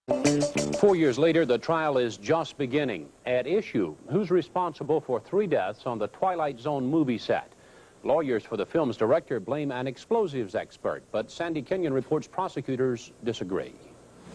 4 years later, the trial is just beginning. At issue, who's responsible for 3 deaths on the Twilight Zone movie set? Lawyers for the film's director blame an explosives expert, but Sandy Kenyon reports prosecutors disagree.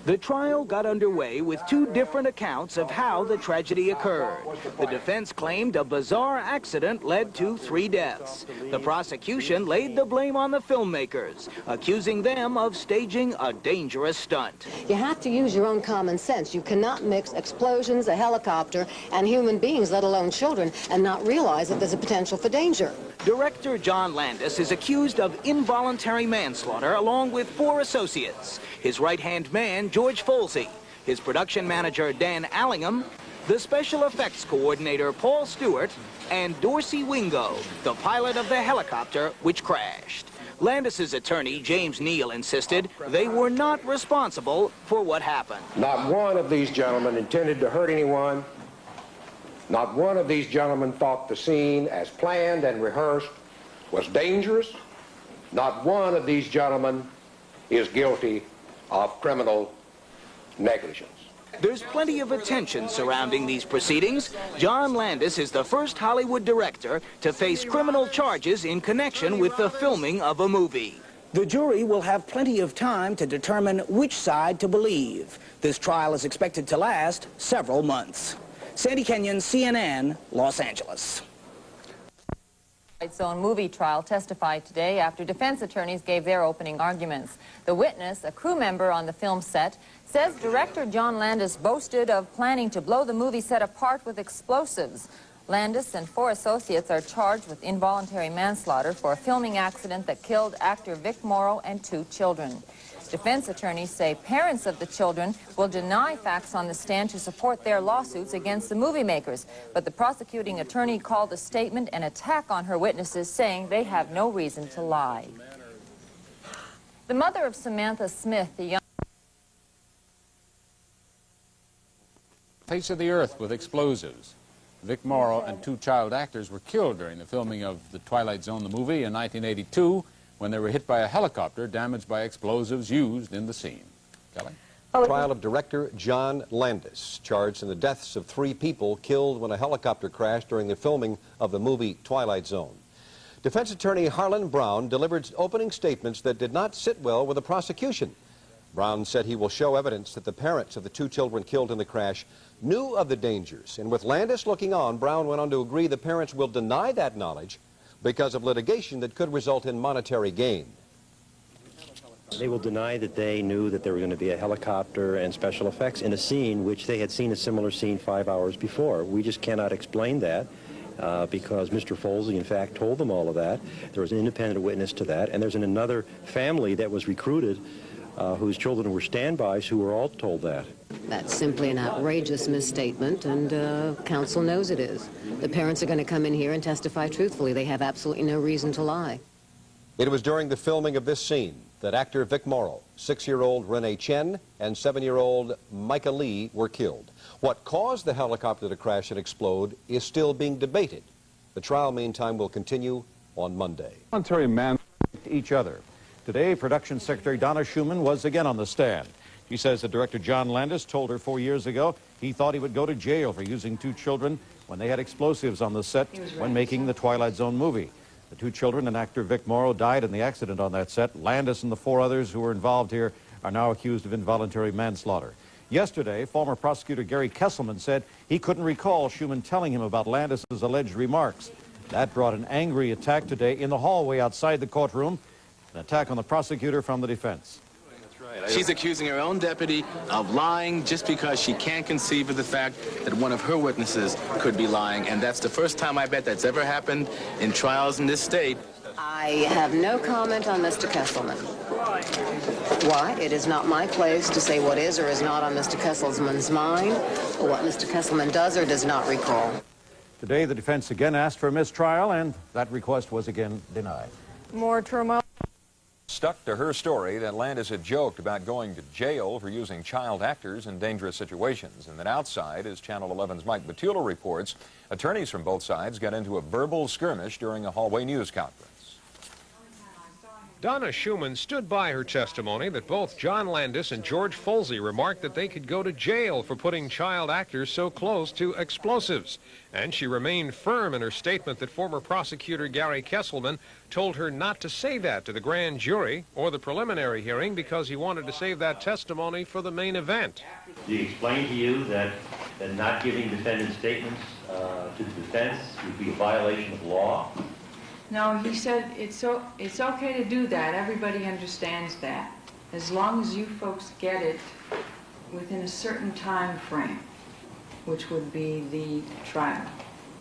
The trial got underway with 2 different accounts of how the tragedy occurred. The defense claimed a bizarre accident led to 3 deaths. The prosecution laid the blame on the filmmakers, accusing them of staging a dangerous stunt. You have to use your own common sense. You cannot mix explosions, a helicopter, and human beings, let alone children, and not realize that there's a potential for danger. Director John Landis is accused of involuntary manslaughter along with 4 associates. His right-hand man, George Folsey, his production manager, Dan Allingham, the special effects coordinator, Paul Stewart, and Dorsey Wingo, the pilot of the helicopter which crashed. Landis's attorney, James Neal, insisted they were not responsible for what happened. Not one of these gentlemen intended to hurt anyone. Not one of these gentlemen thought the scene, as planned and rehearsed, was dangerous. Not one of these gentlemen is guilty of criminal negligence. There's plenty of attention surrounding these proceedings. John Landis is the first Hollywood director to face criminal charges in connection with the filming of a movie. The jury will have plenty of time to determine which side to believe. This trial is expected to last several months. Sandy Kenyon, CNN, Los Angeles. Twilight Zone movie trial testified today after defense attorneys gave their opening arguments. The witness, a crew member on the film set, says director John Landis boasted of planning to blow the movie set apart with explosives. Landis and 4 associates are charged with involuntary manslaughter for a filming accident that killed actor Vic Morrow and 2 children. Defense attorneys say parents of the children will deny facts on the stand to support their lawsuits against the movie makers, but the prosecuting attorney called the statement an attack on her witnesses, saying they have no reason to lie. The mother of Samantha Smith, the young face of the earth with explosives. Vic Morrow and 2 child actors were killed during the filming of the Twilight Zone, the movie, in 1982, when they were hit by a helicopter damaged by explosives used in the scene. Kelly? Trial of director John Landis, charged in the deaths of 3 people killed when a helicopter crashed during the filming of the movie Twilight Zone. Defense attorney Harlan Brown delivered opening statements that did not sit well with the prosecution. Brown said he will show evidence that the parents of the 2 children killed in the crash knew of the dangers. And with Landis looking on, Brown went on to agree the parents will deny that knowledge because of litigation that could result in monetary gain. They will deny that they knew that there were going to be a helicopter and special effects in a scene which they had seen a similar scene 5 hours before. We just cannot explain that because Mr. Folsey, in fact, told them all of that. There was an independent witness to that, and there's another family that was recruited whose children were standbys who were all told that. That's simply an outrageous misstatement, and counsel knows it is. The parents are going to come in here and testify truthfully. They have absolutely no reason to lie. It was during the filming of this scene that actor Vic Morrow, 6-year-old Renee Chen, and 7-year-old Micah Lee were killed. What caused the helicopter to crash and explode is still being debated. The trial, meantime, will continue on Monday. Voluntary man each other. Today, Production Secretary Donna Schumann was again on the stand. She says that director John Landis told her 4 years ago he thought he would go to jail for using 2 children when they had explosives on the set when making the Twilight Zone movie. The 2 children and actor Vic Morrow died in the accident on that set. Landis and the 4 others who were involved here are now accused of involuntary manslaughter. Yesterday, former prosecutor Gary Kesselman said he couldn't recall Schumann telling him about Landis's alleged remarks. That brought an angry attack today in the hallway outside the courtroom, an attack on the prosecutor from the defense. She's accusing her own deputy of lying just because she can't conceive of the fact that one of her witnesses could be lying, and that's the first time I bet that's ever happened in trials in this state. I have no comment on Mr. Kesselman. Why? It is not my place to say what is or is not on Mr. Kesselman's mind, or what Mr. Kesselman does or does not recall. Today, the defense again asked for a mistrial, and that request was again denied. more turmoil. Stuck to her story that Landis had joked about going to jail for using child actors in dangerous situations, and that outside, as Channel 11's Mike Batula reports, attorneys from both sides got into a verbal skirmish during a hallway news conference. Donna Schumann stood by her testimony that both John Landis and George Folsey remarked that they could go to jail for putting child actors so close to explosives. And she remained firm in her statement that former prosecutor Gary Kesselman told her not to say that to the grand jury or the preliminary hearing because he wanted to save that testimony for the main event. Did he explain to you that not giving defendant statements to the defense would be a violation of law? No, he said it's okay to do that. Everybody understands that, as long as you folks get it within a certain time frame, which would be the trial.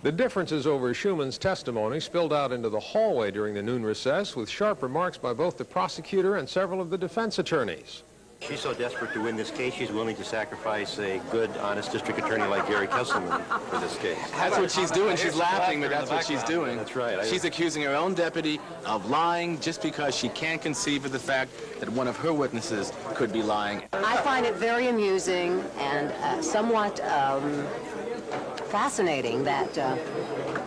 The differences over Schumann's testimony spilled out into the hallway during the noon recess with sharp remarks by both the prosecutor and several of the defense attorneys. She's so desperate to win this case, she's willing to sacrifice a good, honest district attorney like Gary Kesselman for this case. That's what she's doing. She's laughing, but that's what she's doing. That's right. She's accusing her own deputy of lying just because she can't conceive of the fact that one of her witnesses could be lying. I find it very amusing and somewhat fascinating that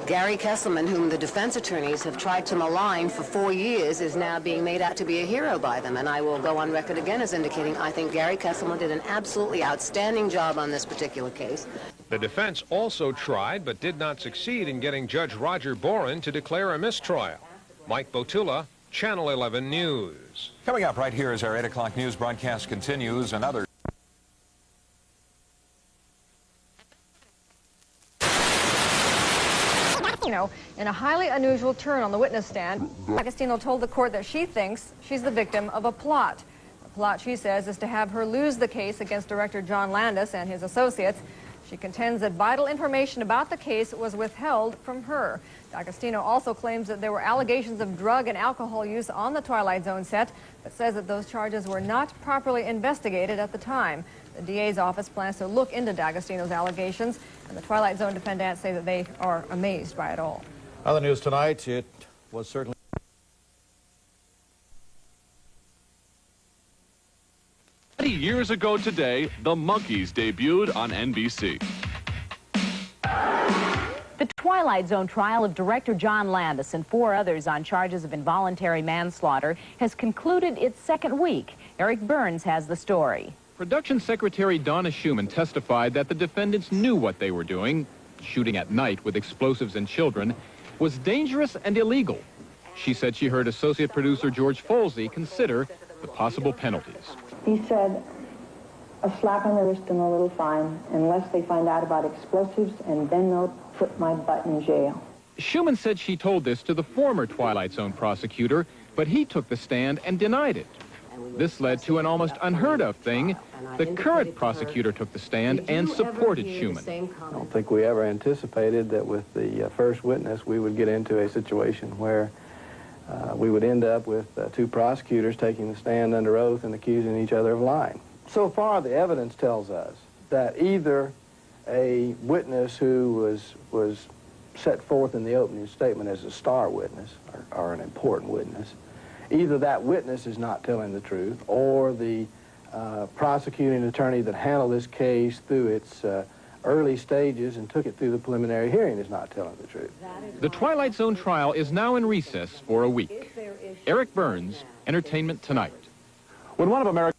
Gary Kesselman, whom the defense attorneys have tried to malign for 4 years, is now being made out to be a hero by them. And I will go on record again as indicating I think Gary Kesselman did an absolutely outstanding job on this particular case. The defense also tried but did not succeed in getting Judge Roger Boren to declare a mistrial. Mike Botula, Channel 11 News. Coming up right here as our 8 o'clock news broadcast continues, another In a highly unusual turn on the witness stand, D'Agostino told the court that she thinks she's the victim of a plot. The plot, she says, is to have her lose the case against director John Landis and his associates. She contends that vital information about the case was withheld from her. D'Agostino also claims that there were allegations of drug and alcohol use on the Twilight Zone set, but says that those charges were not properly investigated at the time. The DA's office plans to look into D'Agostino's allegations, and the Twilight Zone defendants say that they are amazed by it all. Other news tonight, it was certainly... Years ago today, the Monkees debuted on NBC. The Twilight Zone trial of director John Landis and 4 others on charges of involuntary manslaughter has concluded its second week. Eric Burns has the story. Production Secretary Donna Schumann testified that the defendants knew what they were doing. Shooting at night with explosives and children was dangerous and illegal. She said she heard associate producer George Folsey consider the possible penalties. He said, a slap on the wrist and a little fine, unless they find out about explosives, and then they'll put my butt in jail. Schumann said she told this to the former Twilight Zone prosecutor, but he took the stand and denied it. This led to an almost unheard of thing. The current prosecutor took the stand and supported Schumann. I don't think we ever anticipated that with the first witness we would get into a situation where we would end up with 2 prosecutors taking the stand under oath and accusing each other of lying. So far, the evidence tells us that either a witness who was set forth in the opening statement as a star witness or an important witness, either that witness is not telling the truth, or the prosecuting attorney that handled this case through its early stages and took it through the preliminary hearing is not telling the truth. The Twilight Zone trial is now in recess for a week. Eric Burns, Entertainment Tonight. When one of America's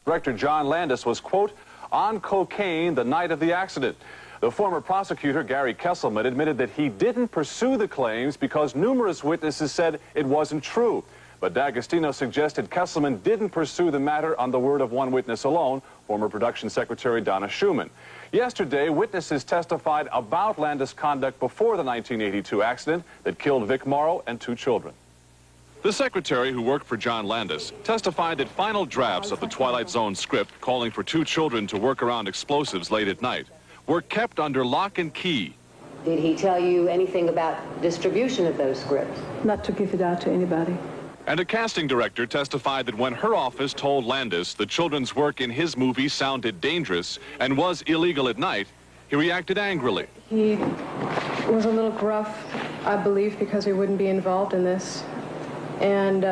director John Landis was, quote, on cocaine the night of the accident. The former prosecutor, Gary Kesselman, admitted that he didn't pursue the claims because numerous witnesses said it wasn't true. But D'Agostino suggested Kesselman didn't pursue the matter on the word of one witness alone, former production secretary Donna Schumann. Yesterday, witnesses testified about Landis' conduct before the 1982 accident that killed Vic Morrow and 2 children. The secretary who worked for John Landis testified that final drafts of the Twilight Zone script calling for 2 children to work around explosives late at night were kept under lock and key. Did he tell you anything about distribution of those scripts? Not to give it out to anybody. And a casting director testified that when her office told Landis the children's work in his movie sounded dangerous and was illegal at night, he reacted angrily. He was a little gruff, I believe, because we wouldn't be involved in this, and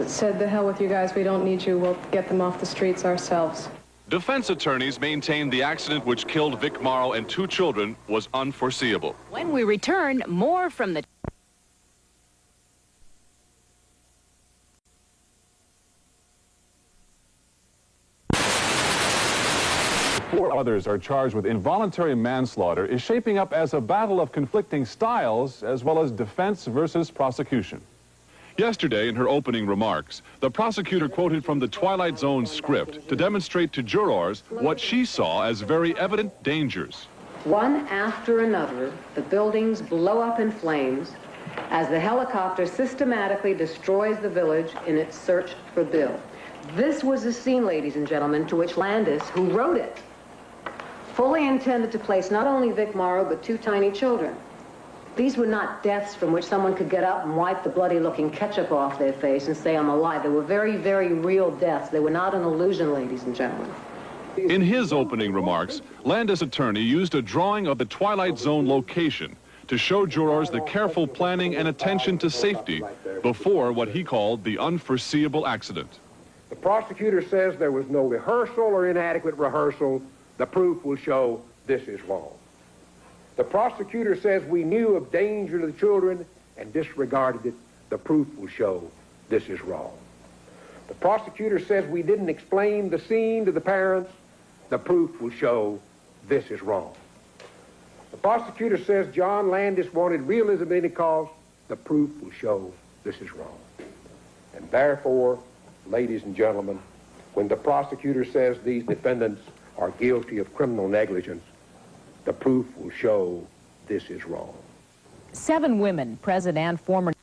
said, the hell with you guys, we don't need you, we'll get them off the streets ourselves. Defense attorneys maintained the accident which killed Vic Morrow and 2 children was unforeseeable. When we return, more from the... 4 others are charged with involuntary manslaughter is shaping up as a battle of conflicting styles as well as defense versus prosecution. Yesterday, in her opening remarks, the prosecutor quoted from the Twilight Zone script to demonstrate to jurors what she saw as very evident dangers. One after another, the buildings blow up in flames as the helicopter systematically destroys the village in its search for Bill. This was a scene, ladies and gentlemen, to which Landis, who wrote it, fully intended to place not only Vic Morrow, but 2 tiny children. These were not deaths from which someone could get up and wipe the bloody-looking ketchup off their face and say, I'm alive. They were very, very real deaths. They were not an illusion, ladies and gentlemen. In his opening remarks, Landis' attorney used a drawing of the Twilight Zone location to show jurors the careful planning and attention to safety before what he called the unforeseeable accident. The prosecutor says there was no rehearsal or inadequate rehearsal. The proof will show this is wrong. The prosecutor says we knew of danger to the children and disregarded it. The proof will show this is wrong. The prosecutor says we didn't explain the scene to the parents. The proof will show this is wrong. The prosecutor says John Landis wanted realism at any cost. The proof will show this is wrong. And therefore, ladies and gentlemen, when the prosecutor says these defendants are guilty of criminal negligence, the proof will show this is wrong. 7 women, present and former...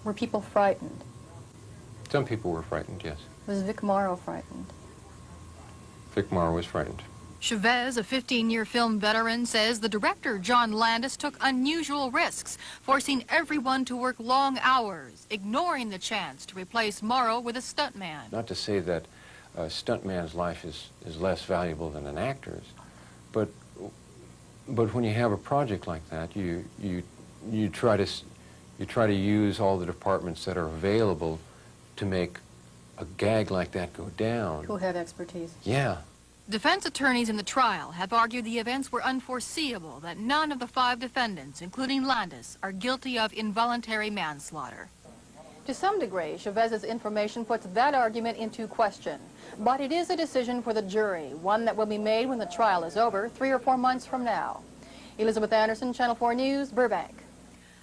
Were people frightened? Some people were frightened, yes. Was Vic Morrow frightened? Vic Morrow was frightened. Chavez, a 15-year film veteran, says the director, John Landis, took unusual risks, forcing everyone to work long hours, ignoring the chance to replace Morrow with a stuntman. Not to say that a stuntman's life is less valuable than an actor's, but when you have a project like that, you try to use all the departments that are available to make a gag like that go down. Who have expertise? Yeah. Defense attorneys in the trial have argued the events were unforeseeable, that none of the 5 defendants, including Landis, are guilty of involuntary manslaughter. To some degree, Chavez's information puts that argument into question. But it is a decision for the jury, one that will be made when the trial is over, 3 or 4 months from now. Elizabeth Anderson, Channel 4 News, Burbank.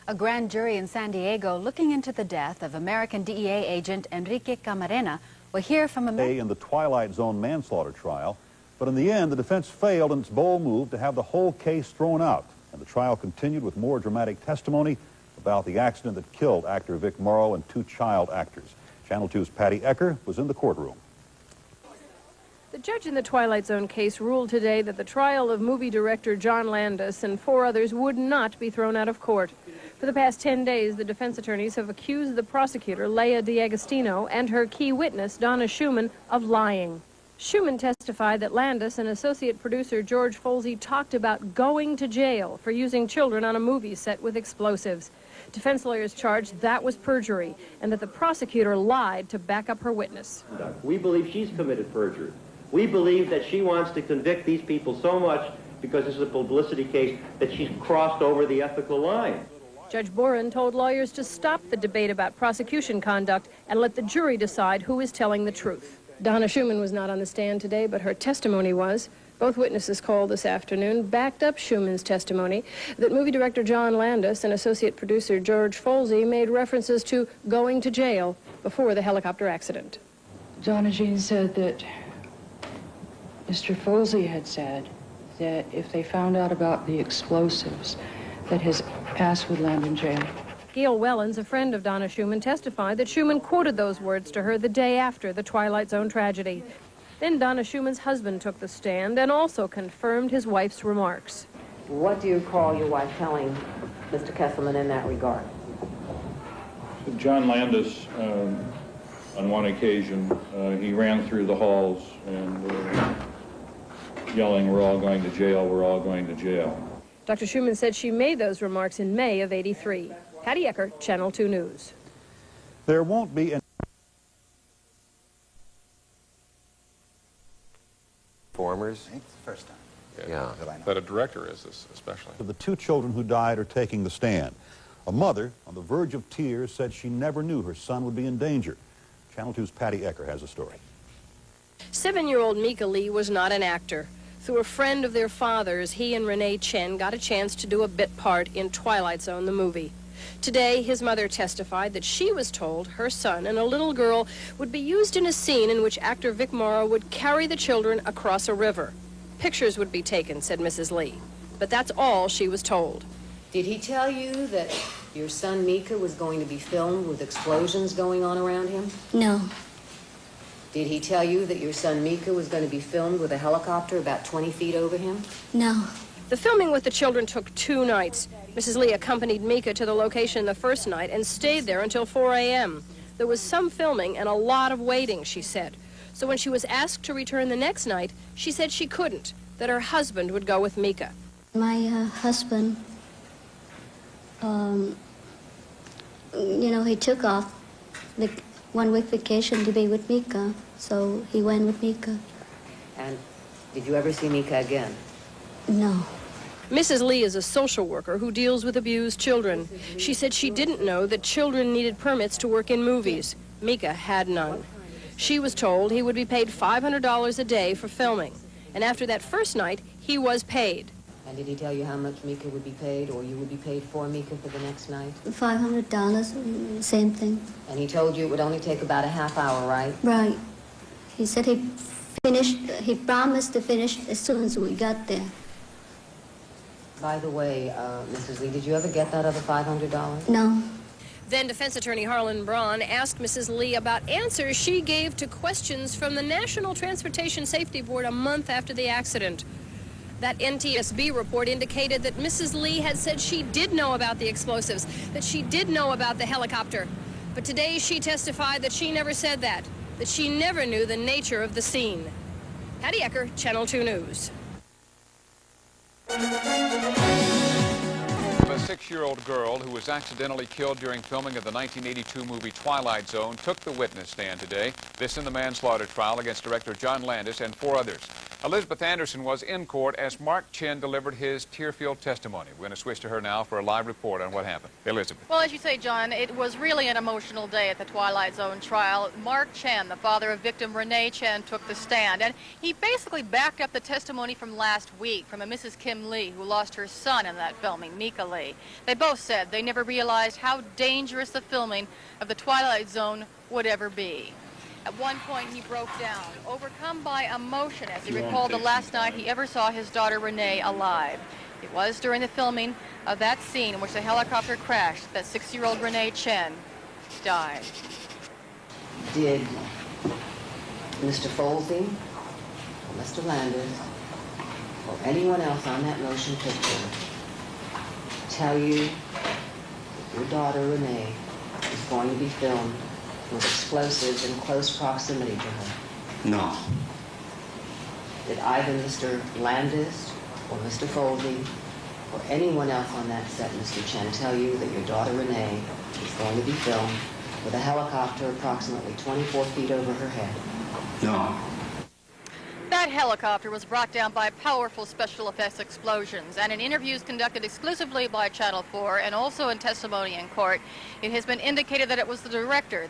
A grand jury in San Diego looking into the death of American DEA agent Enrique Camarena will hear from a... In the Twilight Zone manslaughter trial, but in the end, the defense failed in its bold move to have the whole case thrown out, and the trial continued with more dramatic testimony about the accident that killed actor Vic Morrow and 2 child actors. Channel 2's Patty Ecker was in the courtroom. The judge in the Twilight Zone case ruled today that the trial of movie director John Landis and 4 others would not be thrown out of court. For the past 10 days, the defense attorneys have accused the prosecutor, Leah D'Agostino, and her key witness, Donna Schumann, of lying. Schumann testified that Landis and associate producer George Folsey talked about going to jail for using children on a movie set with explosives. Defense lawyers charged that was perjury and that the prosecutor lied to back up her witness. We believe she's committed perjury. We believe that she wants to convict these people so much because this is a publicity case that she's crossed over the ethical line. Judge Boren told lawyers to stop the debate about prosecution conduct and let the jury decide who is telling the truth. Donna Schumann was not on the stand today, but her testimony was. Both witnesses called this afternoon backed up Schumann's testimony that movie director John Landis and associate producer George Folsey made references to going to jail before the helicopter accident. Donna Jean said that Mr. Folsey had said that if they found out about the explosives, that his ass would land in jail. Gail Wellens, a friend of Donna Schumann, testified that Schumann quoted those words to her the day after the Twilight Zone tragedy. Then Donna Schumann's husband took the stand and also confirmed his wife's remarks. What do you call your wife telling Mr. Kesselman in that regard? John Landis, on one occasion, he ran through the halls and yelling, "We're all going to jail, we're all going to jail." Dr. Schumann said she made those remarks in May of '83. Patty Ecker, Channel 2 News. There won't be any performers. It's the first time. Yeah. That a director is this, especially. of the two children who died are taking the stand. A mother, on the verge of tears, said she never knew her son would be in danger. Channel 2's Patty Ecker has a story. 7-year-old Mika Lee was not an actor. Through a friend of their father's, he and Renee Chen got a chance to do a bit part in Twilight Zone, the movie. Today, his mother testified that she was told her son and a little girl would be used in a scene in which actor Vic Morrow would carry the children across a river. Pictures would be taken, said Mrs. Lee. But that's all she was told. Did he tell you that your son Mika was going to be filmed with explosions going on around him? No. Did he tell you that your son Mika was going to be filmed with a helicopter about 20 feet over him? No. The filming with the children took 2 nights. Mrs. Lee accompanied Mika to the location the first night and stayed there until 4 a.m. There was some filming and a lot of waiting, she said. So when she was asked to return the next night, she said she couldn't, that her husband would go with Mika. My husband, he took off like 1 week vacation to be with Mika, so he went with Mika. And did you ever see Mika again? No. Mrs. Lee is a social worker who deals with abused children. She said she didn't know that children needed permits to work in movies. Mika had none. She was told he would be paid $500 a day for filming. And after that first night, he was paid. And did he tell you how much Mika would be paid, or you would be paid for Mika for the next night? $500, same thing. And he told you it would only take about a half hour, right? Right. He said he promised to finish as soon as we got there. By the way, Mrs. Lee, did you ever get that other $500? No. Then defense attorney Harlan Braun asked Mrs. Lee about answers she gave to questions from the National Transportation Safety Board a month after the accident. That NTSB report indicated that Mrs. Lee had said she did know about the explosives, that she did know about the helicopter. But today she testified that she never said that she never knew the nature of the scene. Patty Ecker, Channel 2 News. A 6-year-old girl who was accidentally killed during filming of the 1982 movie Twilight Zone took the witness stand today. This in the manslaughter trial against director John Landis and 4 others. Elizabeth Anderson was in court as Mark Chin delivered his tear-filled testimony. We're going to switch to her now for a live report on what happened. Elizabeth. Well, as you say, John, it was really an emotional day at the Twilight Zone trial. Mark Chen, the father of victim Renee Chen, took the stand, and he basically backed up the testimony from last week from a Mrs. Kim Lee, who lost her son in that filming, Mika Lee. They both said they never realized how dangerous the filming of the Twilight Zone would ever be. At one point, he broke down, overcome by emotion as he recalled the last night he ever saw his daughter Renee alive. It was during the filming of that scene in which the helicopter crashed that 6-year-old Renee Chen died. Did Mr. Folsey, or Mr. Landis, or anyone else on that motion picture tell you that your daughter Renee is going to be filmed with explosives in close proximity to her? No. Did either Mr. Landis or Mr. Folsey or anyone else on that set, Mr. Chen, tell you that your daughter Renee is going to be filmed with a helicopter approximately 24 feet over her head? No. That helicopter was brought down by powerful special effects explosions, and in interviews conducted exclusively by Channel 4 and also in testimony in court, it has been indicated that it was the director,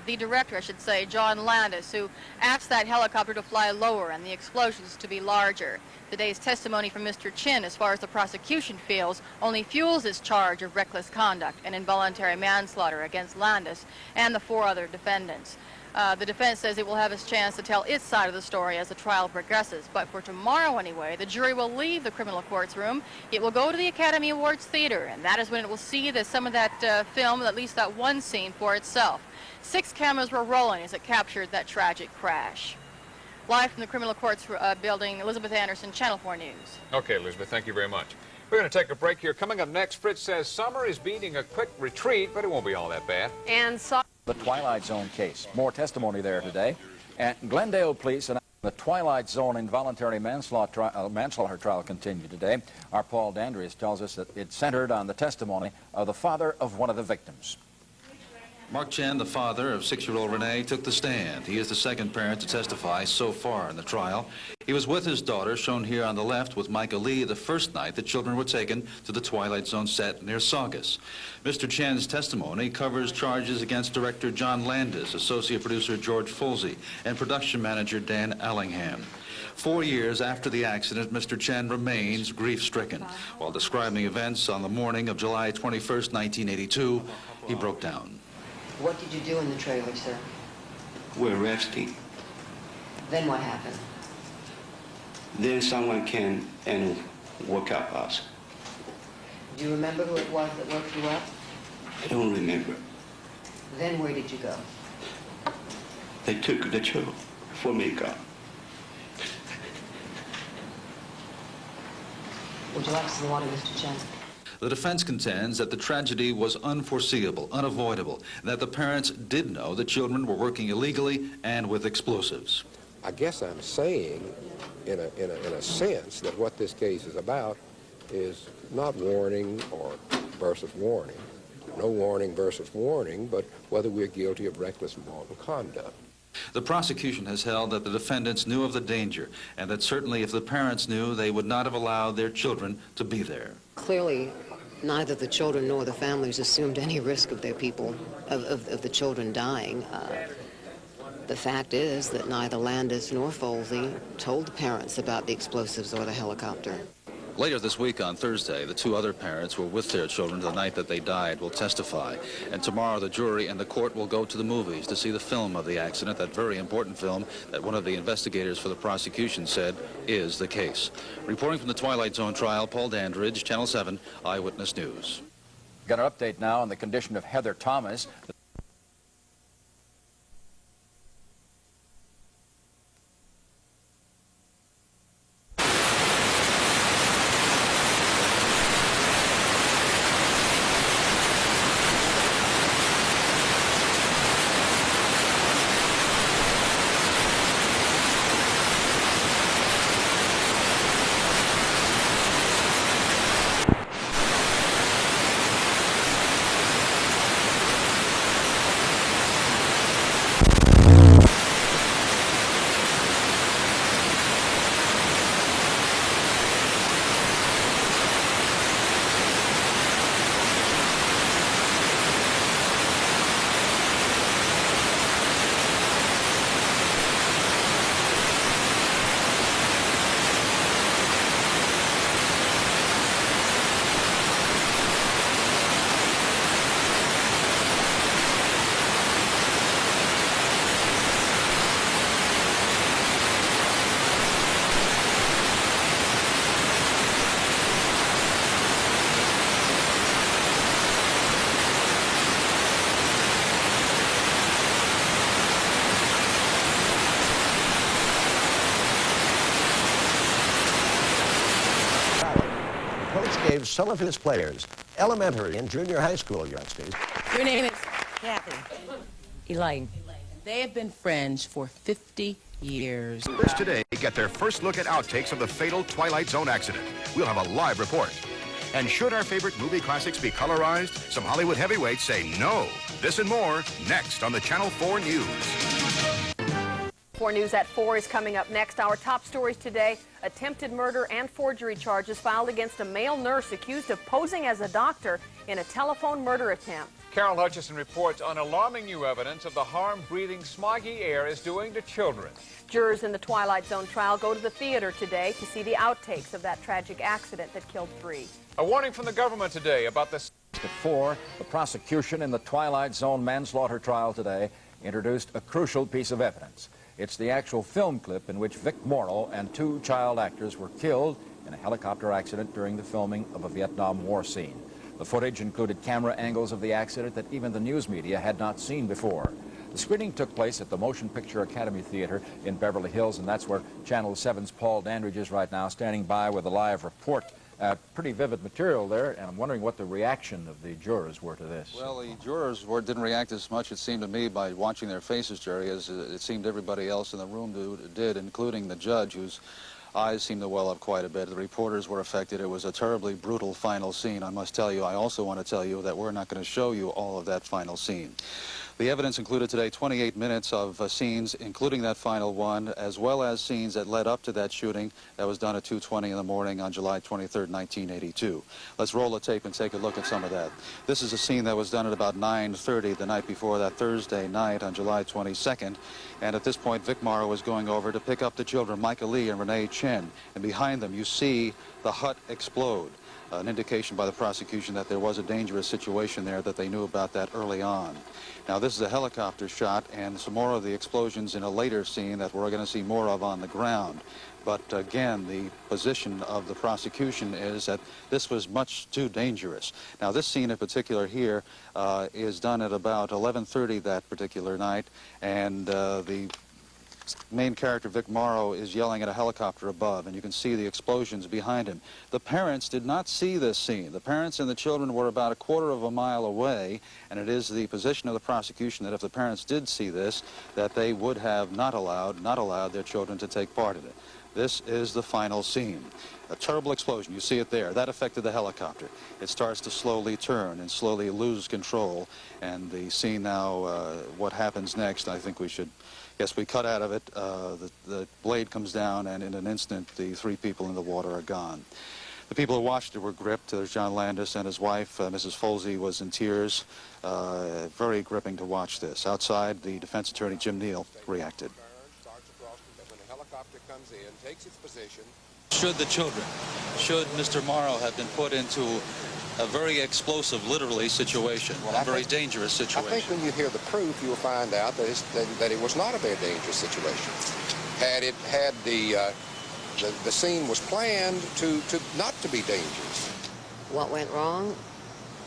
I should say, John Landis, who asked that helicopter to fly lower and the explosions to be larger. Today's testimony from Mr. Chin, as far as the prosecution feels, only fuels his charge of reckless conduct and involuntary manslaughter against Landis and the 4 other defendants. The defense says it will have its chance to tell its side of the story as the trial progresses. But for tomorrow, anyway, the jury will leave the criminal courts room. It will go to the Academy Awards Theater, and that is when it will see some of that film, at least that one scene, for itself. 6 cameras were rolling as it captured that tragic crash. Live from the criminal courts building, Elizabeth Anderson, Channel 4 News. Okay, Elizabeth, thank you very much. We're going to take a break here. Coming up next, Fritz says summer is beating a quick retreat, but it won't be all that bad. And the Twilight Zone case. More testimony there today. And Glendale Police... The Twilight Zone involuntary manslaughter trial continued today. Our Paul Dandridge tells us that it centered on the testimony of the father of one of the victims. Mark Chen, the father of 6-year-old Renee, took the stand. He is the second parent to testify so far in the trial. He was with his daughter, shown here on the left, with Micah Lee the first night the children were taken to the Twilight Zone set near Saugus. Mr. Chen's testimony covers charges against director John Landis, associate producer George Folsey, and production manager Dan Allingham. 4 years after the accident, Mr. Chen remains grief-stricken. While describing events on the morning of July 21st, 1982, he broke down. What did you do in the trailer, sir? We're resting. Then what happened? Then someone came and woke up us. Do you remember who it was that woke you up? I don't remember. Then where did you go? They took the child for makeup. Would you like some water, Mr. Chen? The defense contends that the tragedy was unforeseeable, unavoidable, and that the parents did know the children were working illegally and with explosives. I guess I'm saying, in a sense, that what this case is about is not warning or versus warning, no warning versus warning, but whether we're guilty of reckless moral conduct. The prosecution has held that the defendants knew of the danger, and that certainly if the parents knew, they would not have allowed their children to be there. Clearly, neither the children nor the families assumed any risk of their people, of the children dying. The fact is that neither Landis nor Folsey told the parents about the explosives or the helicopter. Later this week on Thursday, the 2 other parents who were with their children the night that they died will testify. And tomorrow the jury and the court will go to the movies to see the film of the accident, that very important film that one of the investigators for the prosecution said is the case. Reporting from the Twilight Zone trial, Paul Dandridge, Channel 7 Eyewitness News. Got an update now on the condition of Heather Thomas. Gave some of his players elementary and junior high school youngsters. Your name is? Kathy. Elaine. They have been friends for 50 years. First today, get their first look at outtakes of the fatal Twilight Zone accident. We'll have a live report. And should our favorite movie classics be colorized? Some Hollywood heavyweights say no. This and more next on the Channel 4 News. 4 News at 4 is coming up next. Our top stories today: attempted murder and forgery charges filed against a male nurse accused of posing as a doctor in a telephone murder attempt. Carol Hutchison reports on alarming new evidence of the harm breathing smoggy air is doing to children. Jurors in the Twilight Zone trial go to the theater today to see the outtakes of that tragic accident that killed 3. A warning from the government today about the... At 4, the prosecution in the Twilight Zone manslaughter trial today introduced a crucial piece of evidence. It's the actual film clip in which Vic Morrow and 2 child actors were killed in a helicopter accident during the filming of a Vietnam War scene. The footage included camera angles of the accident that even the news media had not seen before. The screening took place at the Motion Picture Academy Theater in Beverly Hills, and that's where Channel 7's Paul Dandridge is right now, standing by with a live report. Pretty vivid material there, and I'm wondering what the reaction of the jurors were to this. Well, the jurors didn't react as much, it seemed to me, by watching their faces, Jerry, as it seemed everybody else in the room did, including the judge, whose eyes seemed to well up quite a bit. The reporters were affected. It was a terribly brutal final scene, I must tell you. I also want to tell you that we're not going to show you all of that final scene. The evidence included today 28 minutes of scenes, including that final one, as well as scenes that led up to that shooting that was done at 2:20 in the morning on July 23rd, 1982. Let's roll the tape and take a look at some of that. This is a scene that was done at about 9:30 the night before, that Thursday night on July 22nd. And at this point, Vic Morrow was going over to pick up the children, Micah Lee and Renee Chen. And behind them, you see the hut explode. An indication by the prosecution that there was a dangerous situation there, that they knew about that early on. Now, this is a helicopter shot, and some more of the explosions in a later scene that we're going to see more of on the ground. But again, the position of the prosecution is that this was much too dangerous. Now, this scene in particular here is done at about 11:30 that particular night, and the main character, Vic Morrow, is yelling at a helicopter above, and you can see the explosions behind him. The parents did not see this scene. The parents and the children were about a quarter of a mile away, and it is the position of the prosecution that if the parents did see this, that they would have not allowed their children to take part in it. This is the final scene. A terrible explosion. You see it there. That affected the helicopter. It starts to slowly turn and slowly lose control. And the scene now, what happens next, I think we should... Yes, we cut out of it. The blade comes down, and in an instant, the three people in the water are gone. The people who watched it were gripped. There's John Landis and his wife, Mrs. Folsey, was in tears. Very gripping to watch this. Outside, the defense attorney, Jim Neal, reacted. When the helicopter comes in, takes its position. Should Mr. Morrow have been put into a very explosive, literally, situation, a very dangerous situation? I think when you hear the proof, you'll find out that it was not a very dangerous situation. Had the scene was planned to not to be dangerous. What went wrong?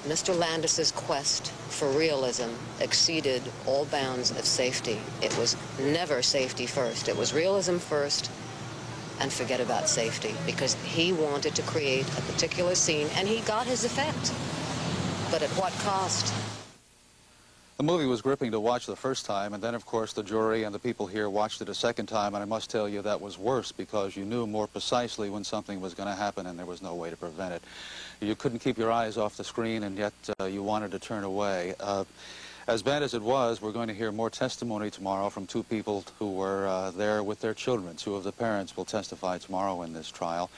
Mr. Landis's quest for realism exceeded all bounds of safety. It was never safety first. It was realism first, and forget about safety, because he wanted to create a particular scene, and he got his effect. But at what cost? The movie was gripping to watch the first time, and then, of course, the jury and the people here watched it a second time, and I must tell you that was worse because you knew more precisely when something was going to happen, and there was no way to prevent it. You couldn't keep your eyes off the screen, and yet you wanted to turn away. As bad as it was, we're going to hear more testimony tomorrow from two people who were there with their children. Two of the parents will testify tomorrow in this trial,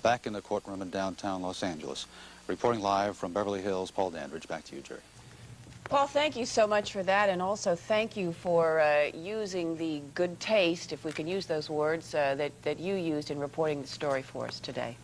back in the courtroom in downtown Los Angeles. Reporting live from Beverly Hills, Paul Dandridge. Back to you, Jerry. Paul, thank you so much for that, and also thank you for using the good taste, if we can use those words, that you used in reporting the story for us today.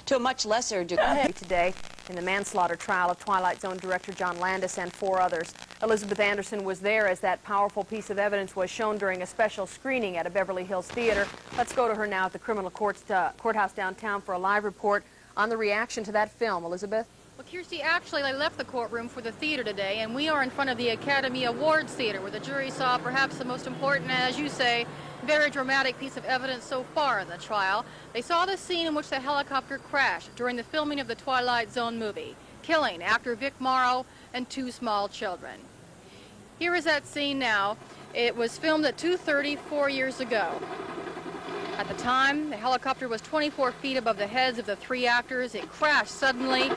To a much lesser degree today in the manslaughter trial of Twilight Zone director John Landis and 4 others. Elizabeth Anderson was there as that powerful piece of evidence was shown during a special screening at a Beverly Hills theater. Let's go to her now at the criminal courthouse downtown for a live report on the reaction to that film. Elizabeth? Well, Kirsty, actually, I left the courtroom for the theater today, and we are in front of the Academy Awards Theater, where the jury saw perhaps the most important, as you say, very dramatic piece of evidence so far in the trial. They saw the scene in which the helicopter crashed during the filming of the Twilight Zone movie, killing actor Vic Morrow and 2 small children. Here is that scene now. It was filmed at 2:30 4 years ago. At the time, the helicopter was 24 feet above the heads of the 3 actors. It crashed suddenly.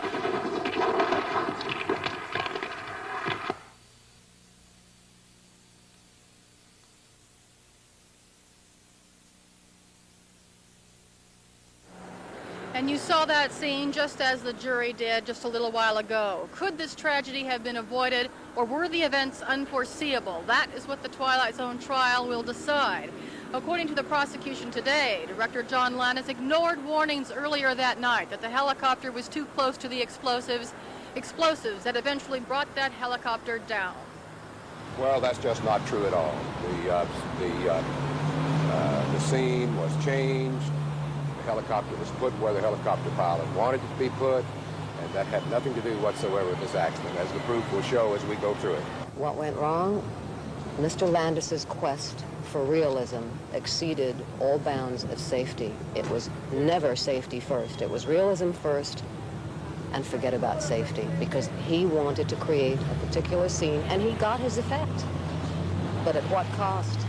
And you saw that scene just as the jury did just a little while ago. Could this tragedy have been avoided, or were the events unforeseeable? That is what the Twilight Zone trial will decide. According to the prosecution today, Director John Landis ignored warnings earlier that night that the helicopter was too close to the explosives that eventually brought that helicopter down. Well, that's just not true at all. The scene was changed. The helicopter was put where the helicopter pilot wanted it to be put, and that had nothing to do whatsoever with this accident, as the proof will show as we go through it. What went wrong? Mr. Landis's quest for realism exceeded all bounds of safety. It was never safety first. It was realism first, and forget about safety, because he wanted to create a particular scene, and he got his effect. But at what cost?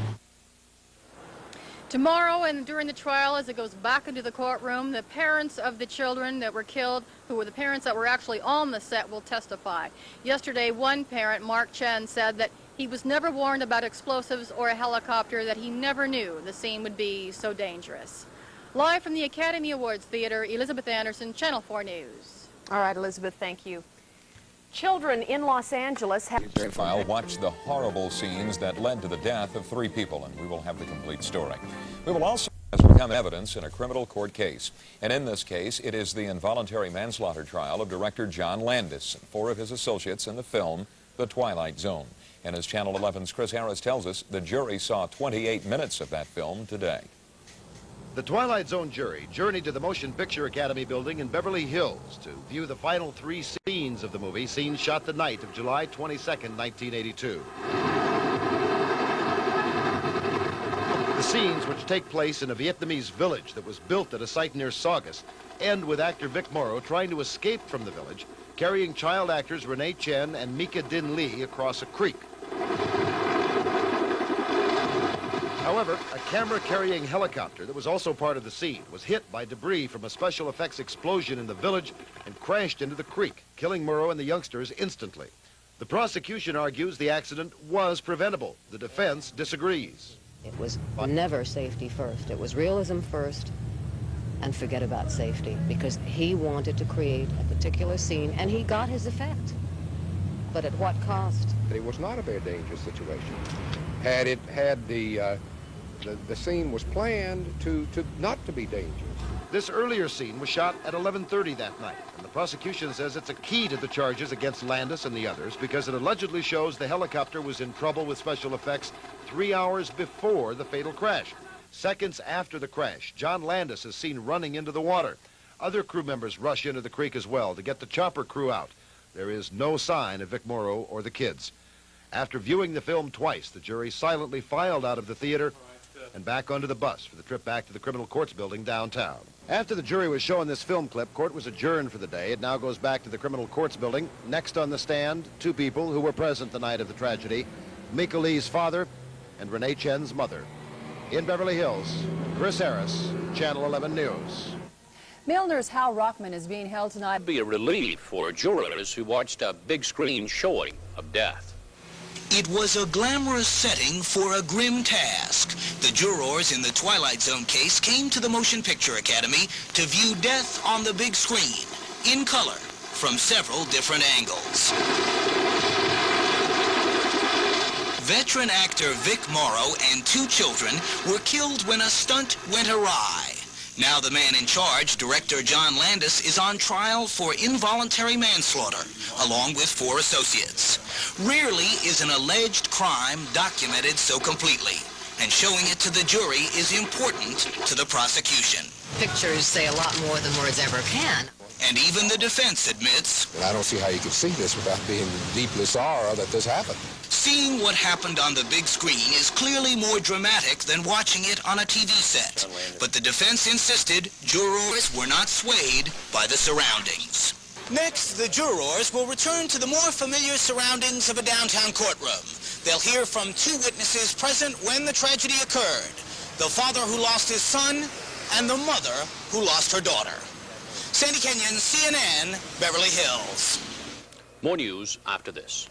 Tomorrow and during the trial, as it goes back into the courtroom, the parents of the children that were killed, who were the parents that were actually on the set, will testify. Yesterday, one parent, Mark Chen, said that he was never warned about explosives or a helicopter, that he never knew the scene would be so dangerous. Live from the Academy Awards Theater, Elizabeth Anderson, Channel 4 News. All right, Elizabeth, thank you. Children in Los Angeles have... File watch the horrible scenes that led to the death of 3 people, and we will have the complete story. We will also has become evidence in a criminal court case. And in this case, it is the involuntary manslaughter trial of director John Landis and 4 of his associates in the film The Twilight Zone. And as Channel 11's Chris Harris tells us, the jury saw 28 minutes of that film today. The Twilight Zone jury journeyed to the Motion Picture Academy building in Beverly Hills to view the final 3 scenes of the movie, scenes shot the night of July 22nd, 1982. The scenes, which take place in a Vietnamese village that was built at a site near Saugus, end with actor Vic Morrow trying to escape from the village, carrying child actors Renee Chen and Mika Din Lee across a creek. However, a camera-carrying helicopter that was also part of the scene was hit by debris from a special effects explosion in the village and crashed into the creek, killing Morrow and the youngsters instantly. The prosecution argues the accident was preventable. The defense disagrees. It was never safety first. It was realism first, and forget about safety, because he wanted to create a particular scene, and he got his effect. But at what cost? It was not a very dangerous situation. The scene was planned to not to be dangerous. This earlier scene was shot at 11:30 that night, and the prosecution says it's a key to the charges against Landis and the others because it allegedly shows the helicopter was in trouble with special effects 3 hours before the fatal crash. Seconds after the crash, John Landis is seen running into the water. Other crew members rush into the creek as well to get the chopper crew out. There is no sign of Vic Morrow or the kids. After viewing the film twice, the jury silently filed out of the theater and back onto the bus for the trip back to the criminal courts building downtown. After the jury was shown this film clip, court was adjourned for the day. It now goes back to the criminal courts building. Next on the stand, 2 people who were present the night of the tragedy, Mika Lee's father and Renee Chen's mother. In Beverly Hills, Chris Harris, Channel 11 News. Milner's Hal Rockman is being held tonight. It'd be a relief for jurors who watched a big screen showing of death. It was a glamorous setting for a grim task. The jurors in the Twilight Zone case came to the Motion Picture Academy to view death on the big screen, in color, from several different angles. Veteran actor Vic Morrow and 2 children were killed when a stunt went awry. Now the man in charge, director John Landis, is on trial for involuntary manslaughter, along with 4 associates. Rarely is an alleged crime documented so completely, and showing it to the jury is important to the prosecution. Pictures say a lot more than words ever can. And even the defense admits, I don't see how you could see this without being deeply sorry that this happened. seeing what happened on the big screen is clearly more dramatic than watching it on a TV set. But the defense insisted jurors were not swayed by the surroundings. Next, the jurors will return to the more familiar surroundings of a downtown courtroom. They'll hear from 2 witnesses present when the tragedy occurred. The father who lost his son and the mother who lost her daughter. Sandy Kenyon, CNN, Beverly Hills. More news after this.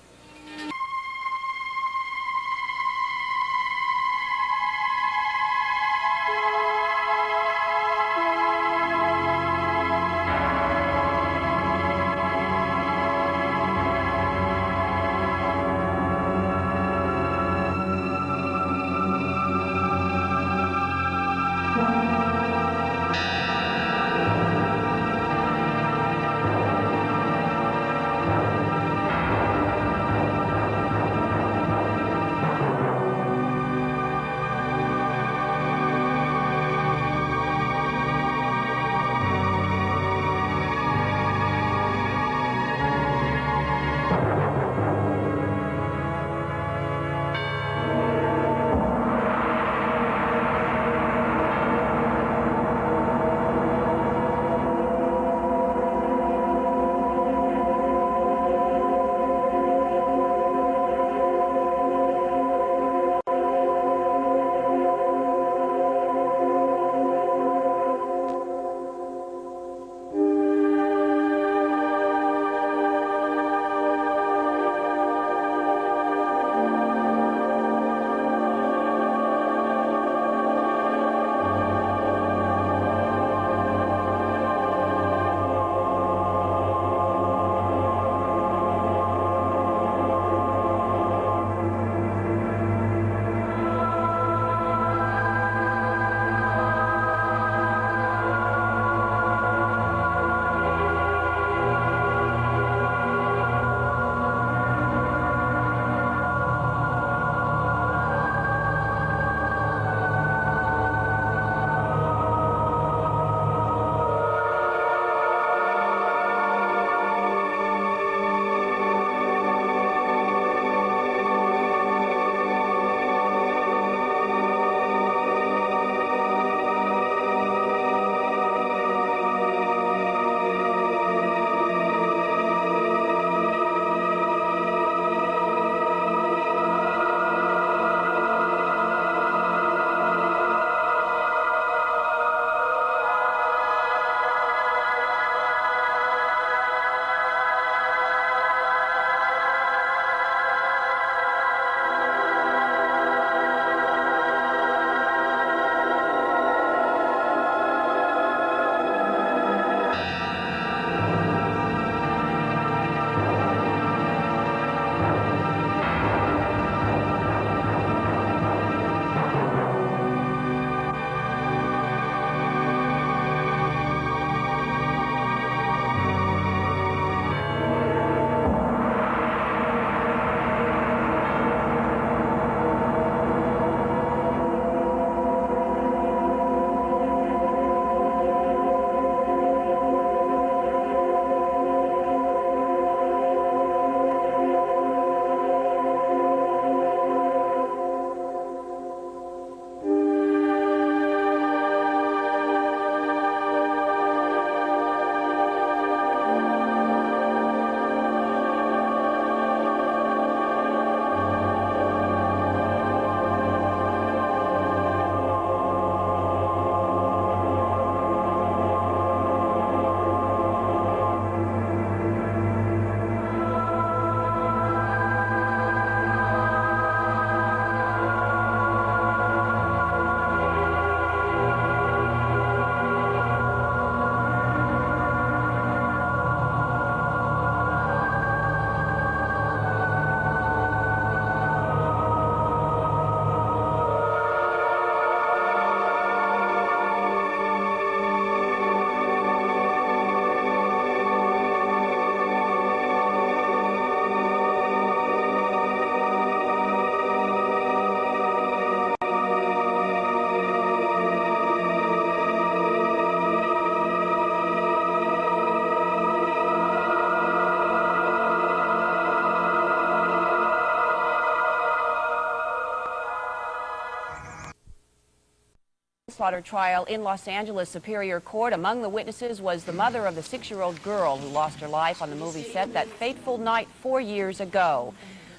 Manslaughter trial in Los Angeles Superior Court. Among the witnesses was the mother of the 6-year-old girl who lost her life on the movie set that fateful night 4 years ago.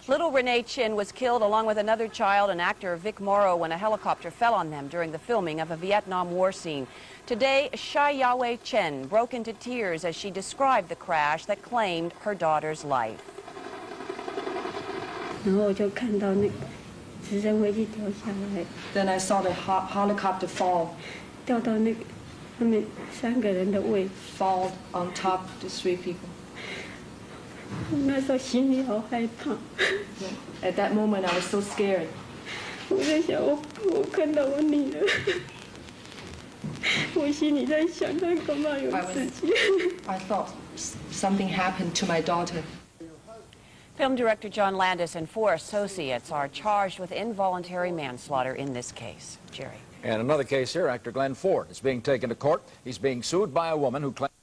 Little Renee Chin was killed along with another child and actor Vic Morrow when a helicopter fell on them during the filming of a Vietnam War scene. Today, Shai Yahweh Chen broke into tears as she described the crash that claimed her daughter's life. Then I saw the helicopter fall on top of the 3 people. At that moment, I was so scared. I thought something happened to my daughter. Film director John Landis and 4 associates are charged with involuntary manslaughter in this case. Jerry. And another case here, actor Glenn Ford is being taken to court. He's being sued by a woman who claims...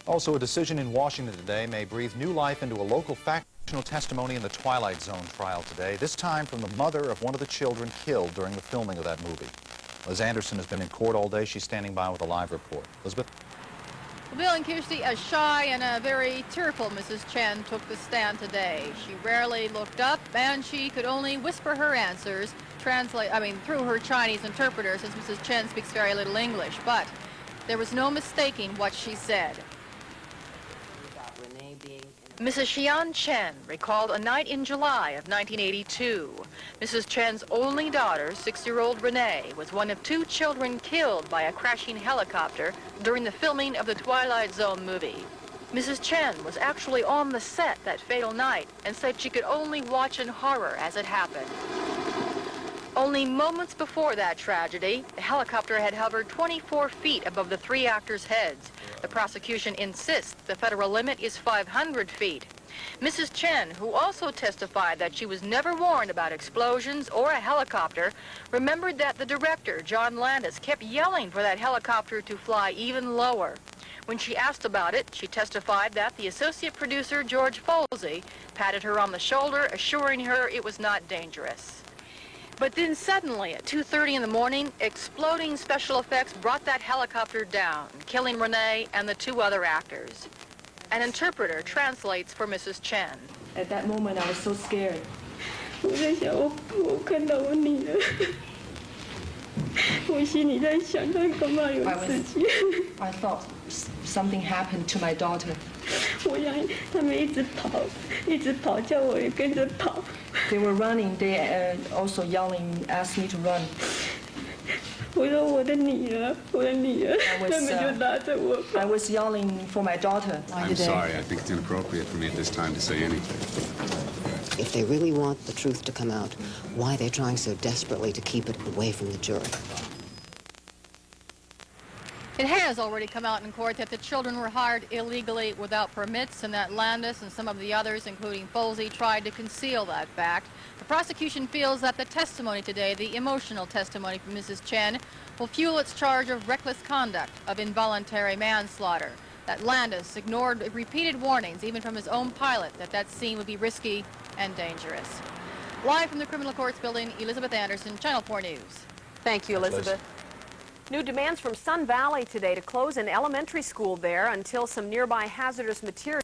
Also, a decision in Washington today may breathe new life into a local factional testimony in the Twilight Zone trial today, this time from the mother of one of the children killed during the filming of that movie. Liz Anderson has been in court all day. She's standing by with a live report. Elizabeth? Bill and Kirsty, a shy and a very tearful Mrs. Chen took the stand today. She rarely looked up, and she could only whisper her answers, through her Chinese interpreter, since Mrs. Chen speaks very little English. But there was no mistaking what she said. Mrs. Xian Chen recalled a night in July of 1982. Mrs. Chen's only daughter, 6-year-old Renee, was one of 2 children killed by a crashing helicopter during the filming of the Twilight Zone movie. Mrs. Chen was actually on the set that fatal night and said she could only watch in horror as it happened. Only moments before that tragedy, the helicopter had hovered 24 feet above the 3 actors' heads. The prosecution insists the federal limit is 500 feet. Mrs. Chen, who also testified that she was never warned about explosions or a helicopter, remembered that the director, John Landis, kept yelling for that helicopter to fly even lower. When she asked about it, she testified that the associate producer, George Folsey, patted her on the shoulder, assuring her it was not dangerous. But then suddenly, at 2:30 in the morning, exploding special effects brought that helicopter down, killing Renee and the 2 other actors. An interpreter translates for Mrs. Chen. At that moment, I was so scared. I thought something happened to my daughter. They were running. They also yelling, asked me to run. I was yelling for my daughter. I'm sorry. I think it's inappropriate for me at this time to say anything. If they really want the truth to come out, why are they trying so desperately to keep it away from the jury? It has already come out in court that the children were hired illegally without permits, and that Landis and some of the others, including Folsey, tried to conceal that fact. The prosecution feels that the testimony today, the emotional testimony from Mrs. Chen, will fuel its charge of reckless conduct, of involuntary manslaughter. That Landis ignored repeated warnings, even from his own pilot, that that scene would be risky and dangerous. Live from the Criminal Courts Building, Elizabeth Anderson, Channel 4 News. Thank you, Elizabeth. New demands from Sun Valley today to close an elementary school there until some nearby hazardous material.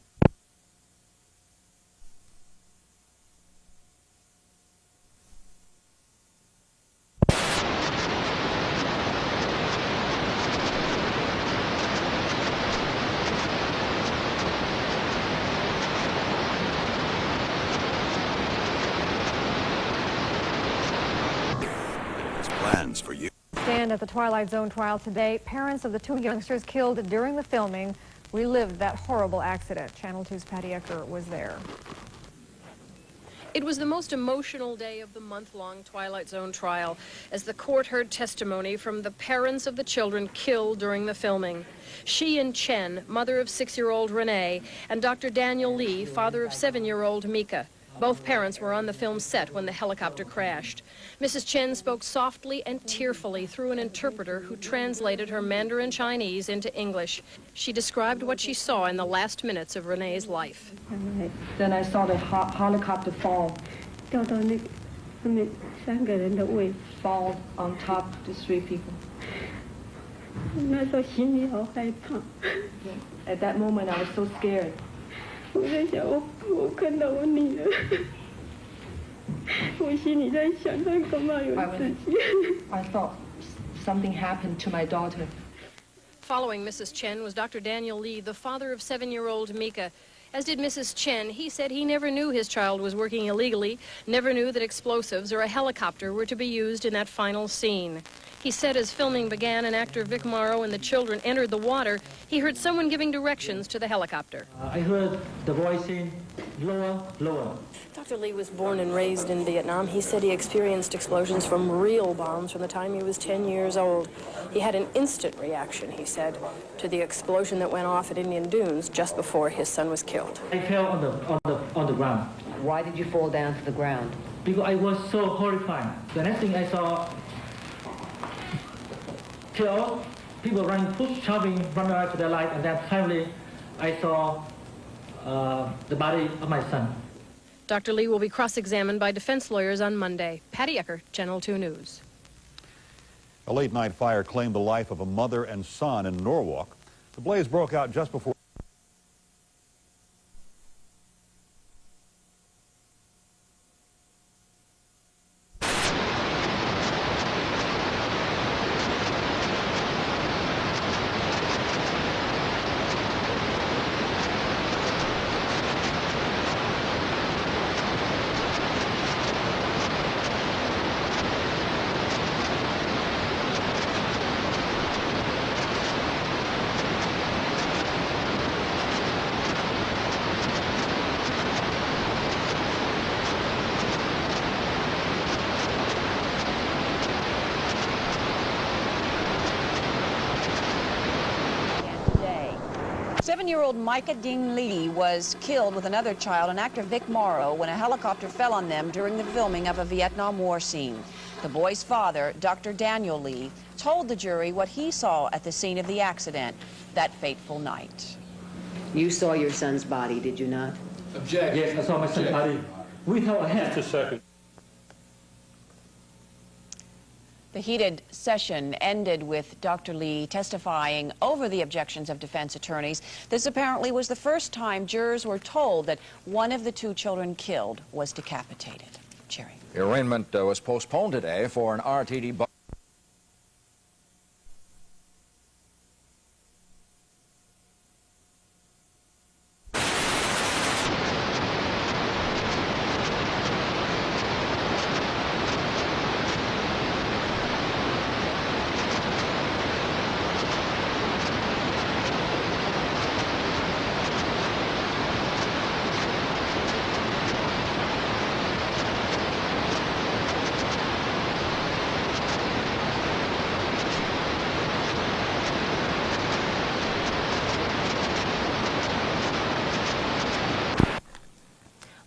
Plans for you. Stand at the Twilight Zone trial today. Parents of the 2 youngsters killed during the filming relived that horrible accident. Channel 2's Patty Ecker was there. It was the most emotional day of the month-long Twilight Zone trial as the court heard testimony from the parents of the children killed during the filming. Xian Chen, mother of 6-year-old Renee, and Dr. Daniel Lee, father of 7-year-old Mika. Both parents were on the film set when the helicopter crashed. Mrs. Chen spoke softly and tearfully through an interpreter who translated her Mandarin Chinese into English. She described what she saw in the last minutes of Renee's life. Then I saw the helicopter fall on top of the 3 people. 那时候心里好害怕。At that moment, I was so scared. 我在想，我看到我女儿，我心里在想，她干嘛有事情 I thought something happened to my daughter. Following Mrs. Chen was Dr. Daniel Lee, the father of 7-year-old Mika. As did Mrs. Chen. He said he never knew his child was working illegally, never knew that explosives or a helicopter were to be used in that final scene. He said as filming began and actor Vic Morrow and the children entered the water, he heard someone giving directions to the helicopter. I heard the voice saying, lower, lower. Dr. Lee was born and raised in Vietnam. He said he experienced explosions from real bombs from the time he was 10 years old. He had an instant reaction, he said, to the explosion that went off at Indian Dunes just before his son was killed. I fell on the ground. Why did you fall down to the ground? Because I was so horrified. The next thing I saw, people running, shoving, running out to their life, and then finally I saw the body of my son. Dr. Lee will be cross-examined by defense lawyers on Monday. Patty Ecker, Channel 2 News. A late-night fire claimed the life of a mother and son in Norwalk. The blaze broke out just before Today, 7-year-old Micah Dean Lee was killed with another child, and actor Vic Morrow, when a helicopter fell on them during the filming of a Vietnam War scene. The boy's father, Dr. Daniel Lee, told the jury what he saw at the scene of the accident that fateful night. You saw your son's body, did you not? Object. Yes, I saw my son's body without a hand. Just a second. The heated session ended with Dr. Lee testifying over the objections of defense attorneys. This apparently was the first time jurors were told that one of the two children killed was decapitated. Cherry. The arraignment was postponed today for an RTD.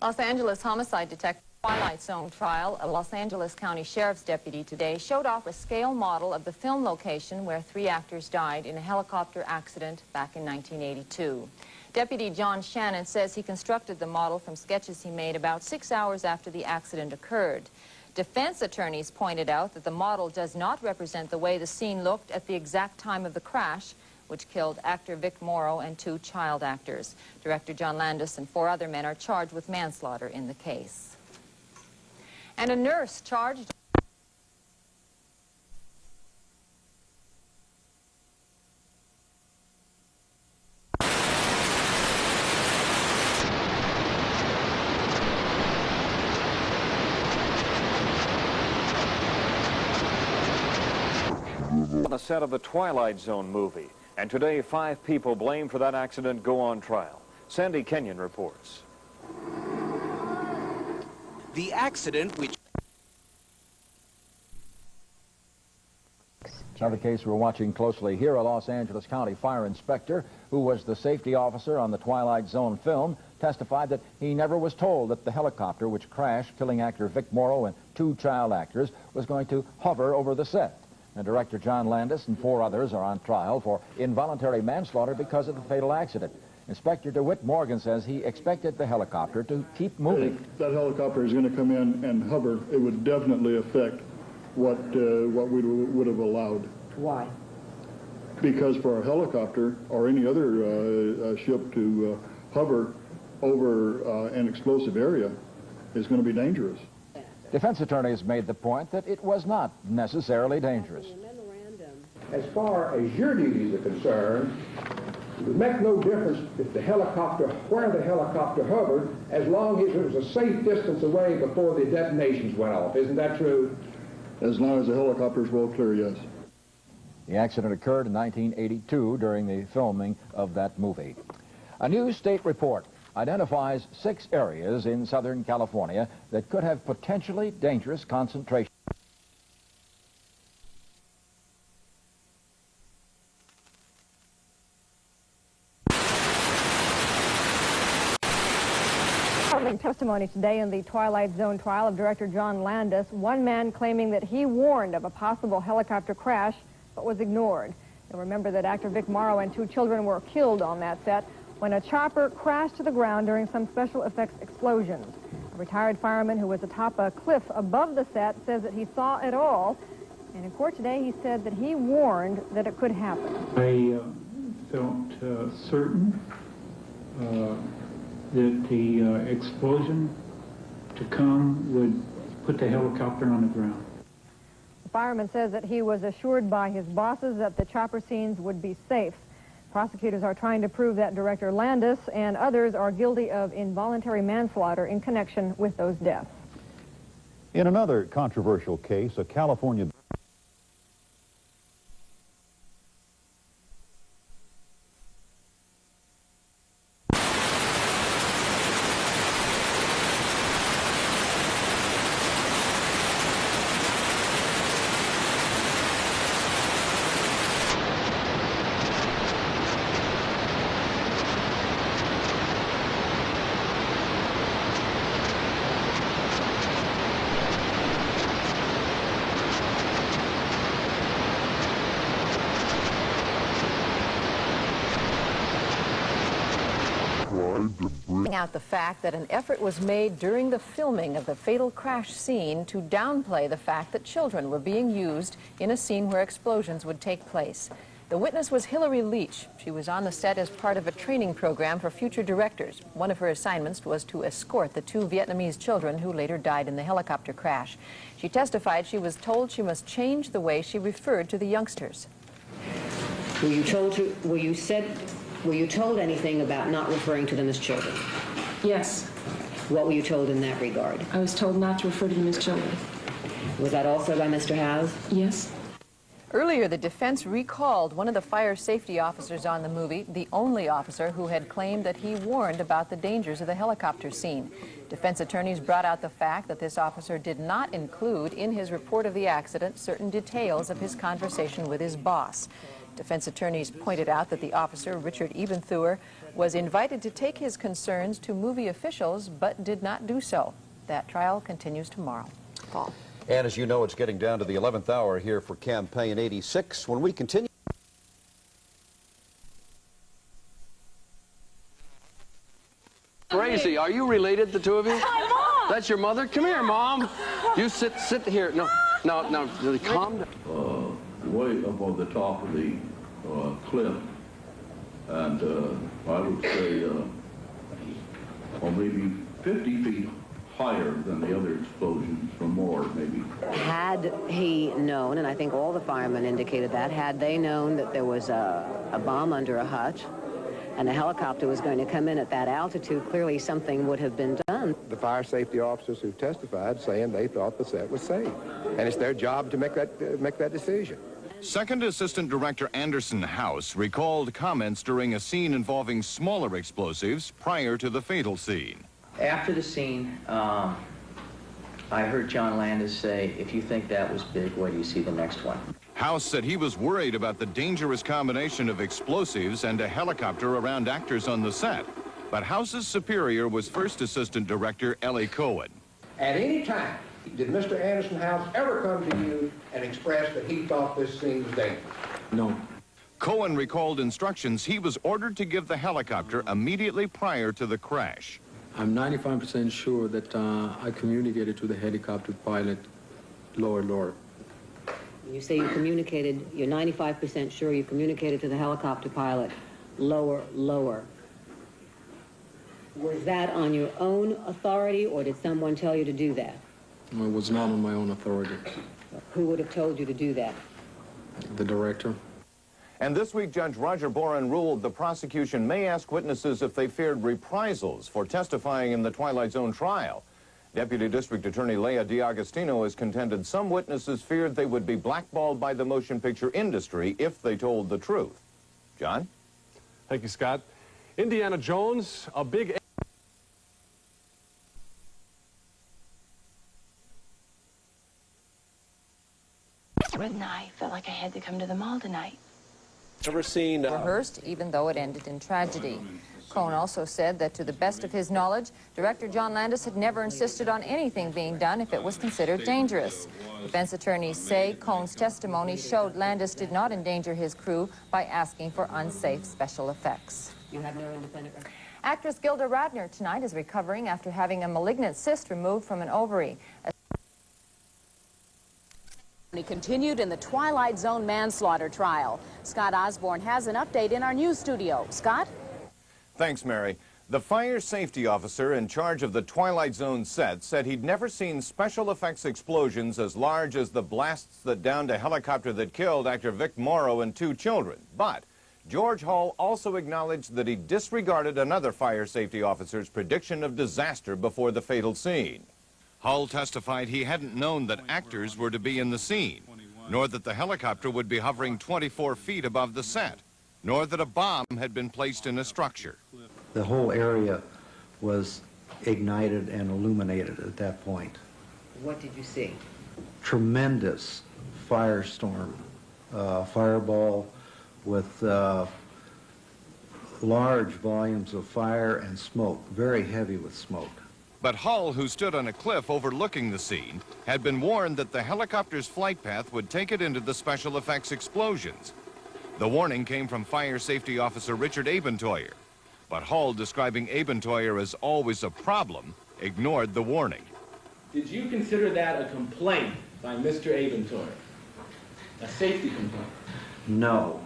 Los Angeles homicide detective Twilight Zone trial, a Los Angeles County Sheriff's deputy today showed off a scale model of the film location where 3 actors died in a helicopter accident back in 1982. Deputy John Shannon says he constructed the model from sketches he made about 6 hours after the accident occurred. Defense attorneys pointed out that the model does not represent the way the scene looked at the exact time of the crash, which killed actor Vic Morrow and 2 child actors. Director John Landis and 4 other men are charged with manslaughter in the case. And a nurse charged... On the set of the Twilight Zone movie. And today, 5 people blamed for that accident go on trial. Sandy Kenyon reports. The accident which... Another case we're watching closely here, a Los Angeles County fire inspector who was the safety officer on the Twilight Zone film testified that he never was told that the helicopter which crashed, killing actor Vic Morrow and 2 child actors, was going to hover over the set. And Director John Landis and 4 others are on trial for involuntary manslaughter because of the fatal accident. Inspector DeWitt Morgan says he expected the helicopter to keep moving. If that helicopter is going to come in and hover, it would definitely affect what we would have allowed. Why? because for a helicopter or any other ship to hover over an explosive area is going to be dangerous. Defense attorneys made the point that it was not necessarily dangerous. As far as your duties are concerned, it would make no difference if the helicopter, where the helicopter hovered, as long as it was a safe distance away before the detonations went off. Isn't that true? As long as the helicopter's well clear, yes. The accident occurred in 1982 during the filming of that movie. A new state report identifies 6 areas in Southern California that could have potentially dangerous concentrations. Testimony today in the Twilight Zone trial of director John Landis, one man claiming that he warned of a possible helicopter crash but was ignored. You'll remember that actor Vic Morrow and 2 children were killed on that set when a chopper crashed to the ground during some special effects explosions. A retired fireman who was atop a cliff above the set says that he saw it all, and in court today he said that he warned that it could happen. I felt certain that the explosion to come would put the helicopter on the ground. The fireman says that he was assured by his bosses that the chopper scenes would be safe. Prosecutors are trying to prove that director Landis and others are guilty of involuntary manslaughter in connection with those deaths. In another controversial case, a California out the fact that an effort was made during the filming of the fatal crash scene to downplay the fact that children were being used in a scene where explosions would take place. The witness was Hillary Leach. She was on the set as part of a training program for future directors. One of her assignments was to escort the 2 Vietnamese children who later died in the helicopter crash. She testified she was told she must change the way she referred to the youngsters. Were you told anything about not referring to them as children? Yes. What were you told in that regard? I was told not to refer to them as children. Was that also by Mr. Howes? Yes. Earlier, the defense recalled one of the fire safety officers on the movie, the only officer who had claimed that he warned about the dangers of the helicopter scene. Defense attorneys brought out the fact that this officer did not include in his report of the accident certain details of his conversation with his boss. Defense attorneys pointed out that the officer, Richard Ebenthuer, was invited to take his concerns to movie officials, but did not do so. That trial continues tomorrow. Paul. And as you know, it's getting down to the 11th hour here for Campaign 86. When we continue... Crazy. Are you related, the 2 of you? Hi, Mom! That's your mother? Come here, Mom. You sit here. No, really calm down. Way up on the top of the cliff, and I would say, or maybe 50 feet higher than the other explosions, or more, maybe. Had he known, and I think all the firemen indicated that, had they known that there was a bomb under a hutch and a helicopter was going to come in at that altitude, clearly something would have been done. The fire safety officers who testified saying they thought the set was safe, and it's their job to make that decision. Second Assistant Director Anderson House recalled comments during a scene involving smaller explosives prior to the fatal scene. After the scene, I heard John Landis say, if you think that was big, wait till you see the next one. House said he was worried about the dangerous combination of explosives and a helicopter around actors on the set. But House's superior was First Assistant Director Ellie Cohen. At any time, did Mr. Anderson House ever come to you and express that he thought this scene was dangerous? No. Cohen recalled instructions he was ordered to give the helicopter immediately prior to the crash. I'm 95% sure that I communicated to the helicopter pilot, lower. You say you communicated, you're 95% sure you communicated to the helicopter pilot, lower, lower. Was that on your own authority, or did someone tell you to do that? It was not on my own authority. Who would have told you to do that? The director. And this week, Judge Roger Boren ruled the prosecution may ask witnesses if they feared reprisals for testifying in the Twilight Zone trial. Deputy District Attorney Leah DiAgostino has contended some witnesses feared they would be blackballed by the motion picture industry if they told the truth. John? Thank you, Scott. Indiana Jones, a big... And I felt like I had to come to the mall tonight. Ever seen... rehearsed, even though it ended in tragedy. Cohn also said that to the best of his knowledge, director John Landis had never insisted on anything being done if it was considered dangerous. Defense attorneys say Cohn's testimony showed Landis did not endanger his crew by asking for unsafe special effects. You have no independent record. Actress Gilda Radner tonight is recovering after having a malignant cyst removed from an ovary. He continued in the Twilight Zone manslaughter trial. Scott Osborne has an update in our news studio. Scott? Thanks, Mary. The fire safety officer in charge of the Twilight Zone set said he'd never seen special effects explosions as large as the blasts that downed a helicopter that killed actor Vic Morrow and 2 children. But George Hall also acknowledged that he disregarded another fire safety officer's prediction of disaster before the fatal scene. Hull testified he hadn't known that actors were to be in the scene, nor that the helicopter would be hovering 24 feet above the set, nor that a bomb had been placed in a structure. The whole area was ignited and illuminated at that point. What did you see? Tremendous firestorm, fireball with large volumes of fire and smoke, very heavy with smoke. But Hull, who stood on a cliff overlooking the scene, had been warned that the helicopter's flight path would take it into the special effects explosions. The warning came from Fire Safety Officer Richard Abentoyer. But Hull, describing Abentoyer as always a problem, ignored the warning. Did you consider that a complaint by Mr. Abentoyer? A safety complaint? No.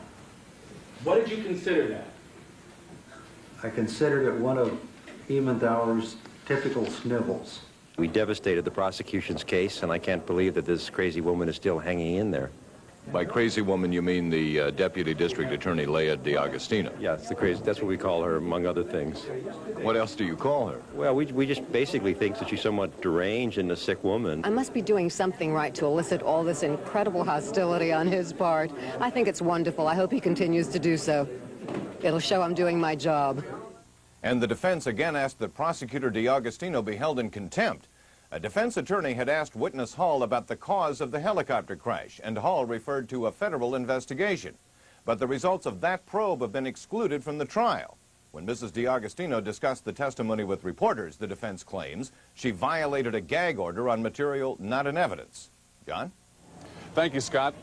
What did you consider that? I considered it one of Abentoyer's typical snivels. We devastated the prosecution's case, and I can't believe that this crazy woman is still hanging in there. By crazy woman, you mean the Deputy District Attorney Leah DiAgostino? Yeah, it's the crazy. That's what we call her, among other things. What else do you call her? Well, we just basically think that she's somewhat deranged and a sick woman. I must be doing something right to elicit all this incredible hostility on his part. I think it's wonderful. I hope he continues to do so. It'll show I'm doing my job. And the defense again asked that Prosecutor DiAgostino be held in contempt. A defense attorney had asked witness Hall about the cause of the helicopter crash, and Hall referred to a federal investigation. But the results of that probe have been excluded from the trial. When Mrs. DiAgostino discussed the testimony with reporters, the defense claims she violated a gag order on material not in evidence. John? Thank you, Scott.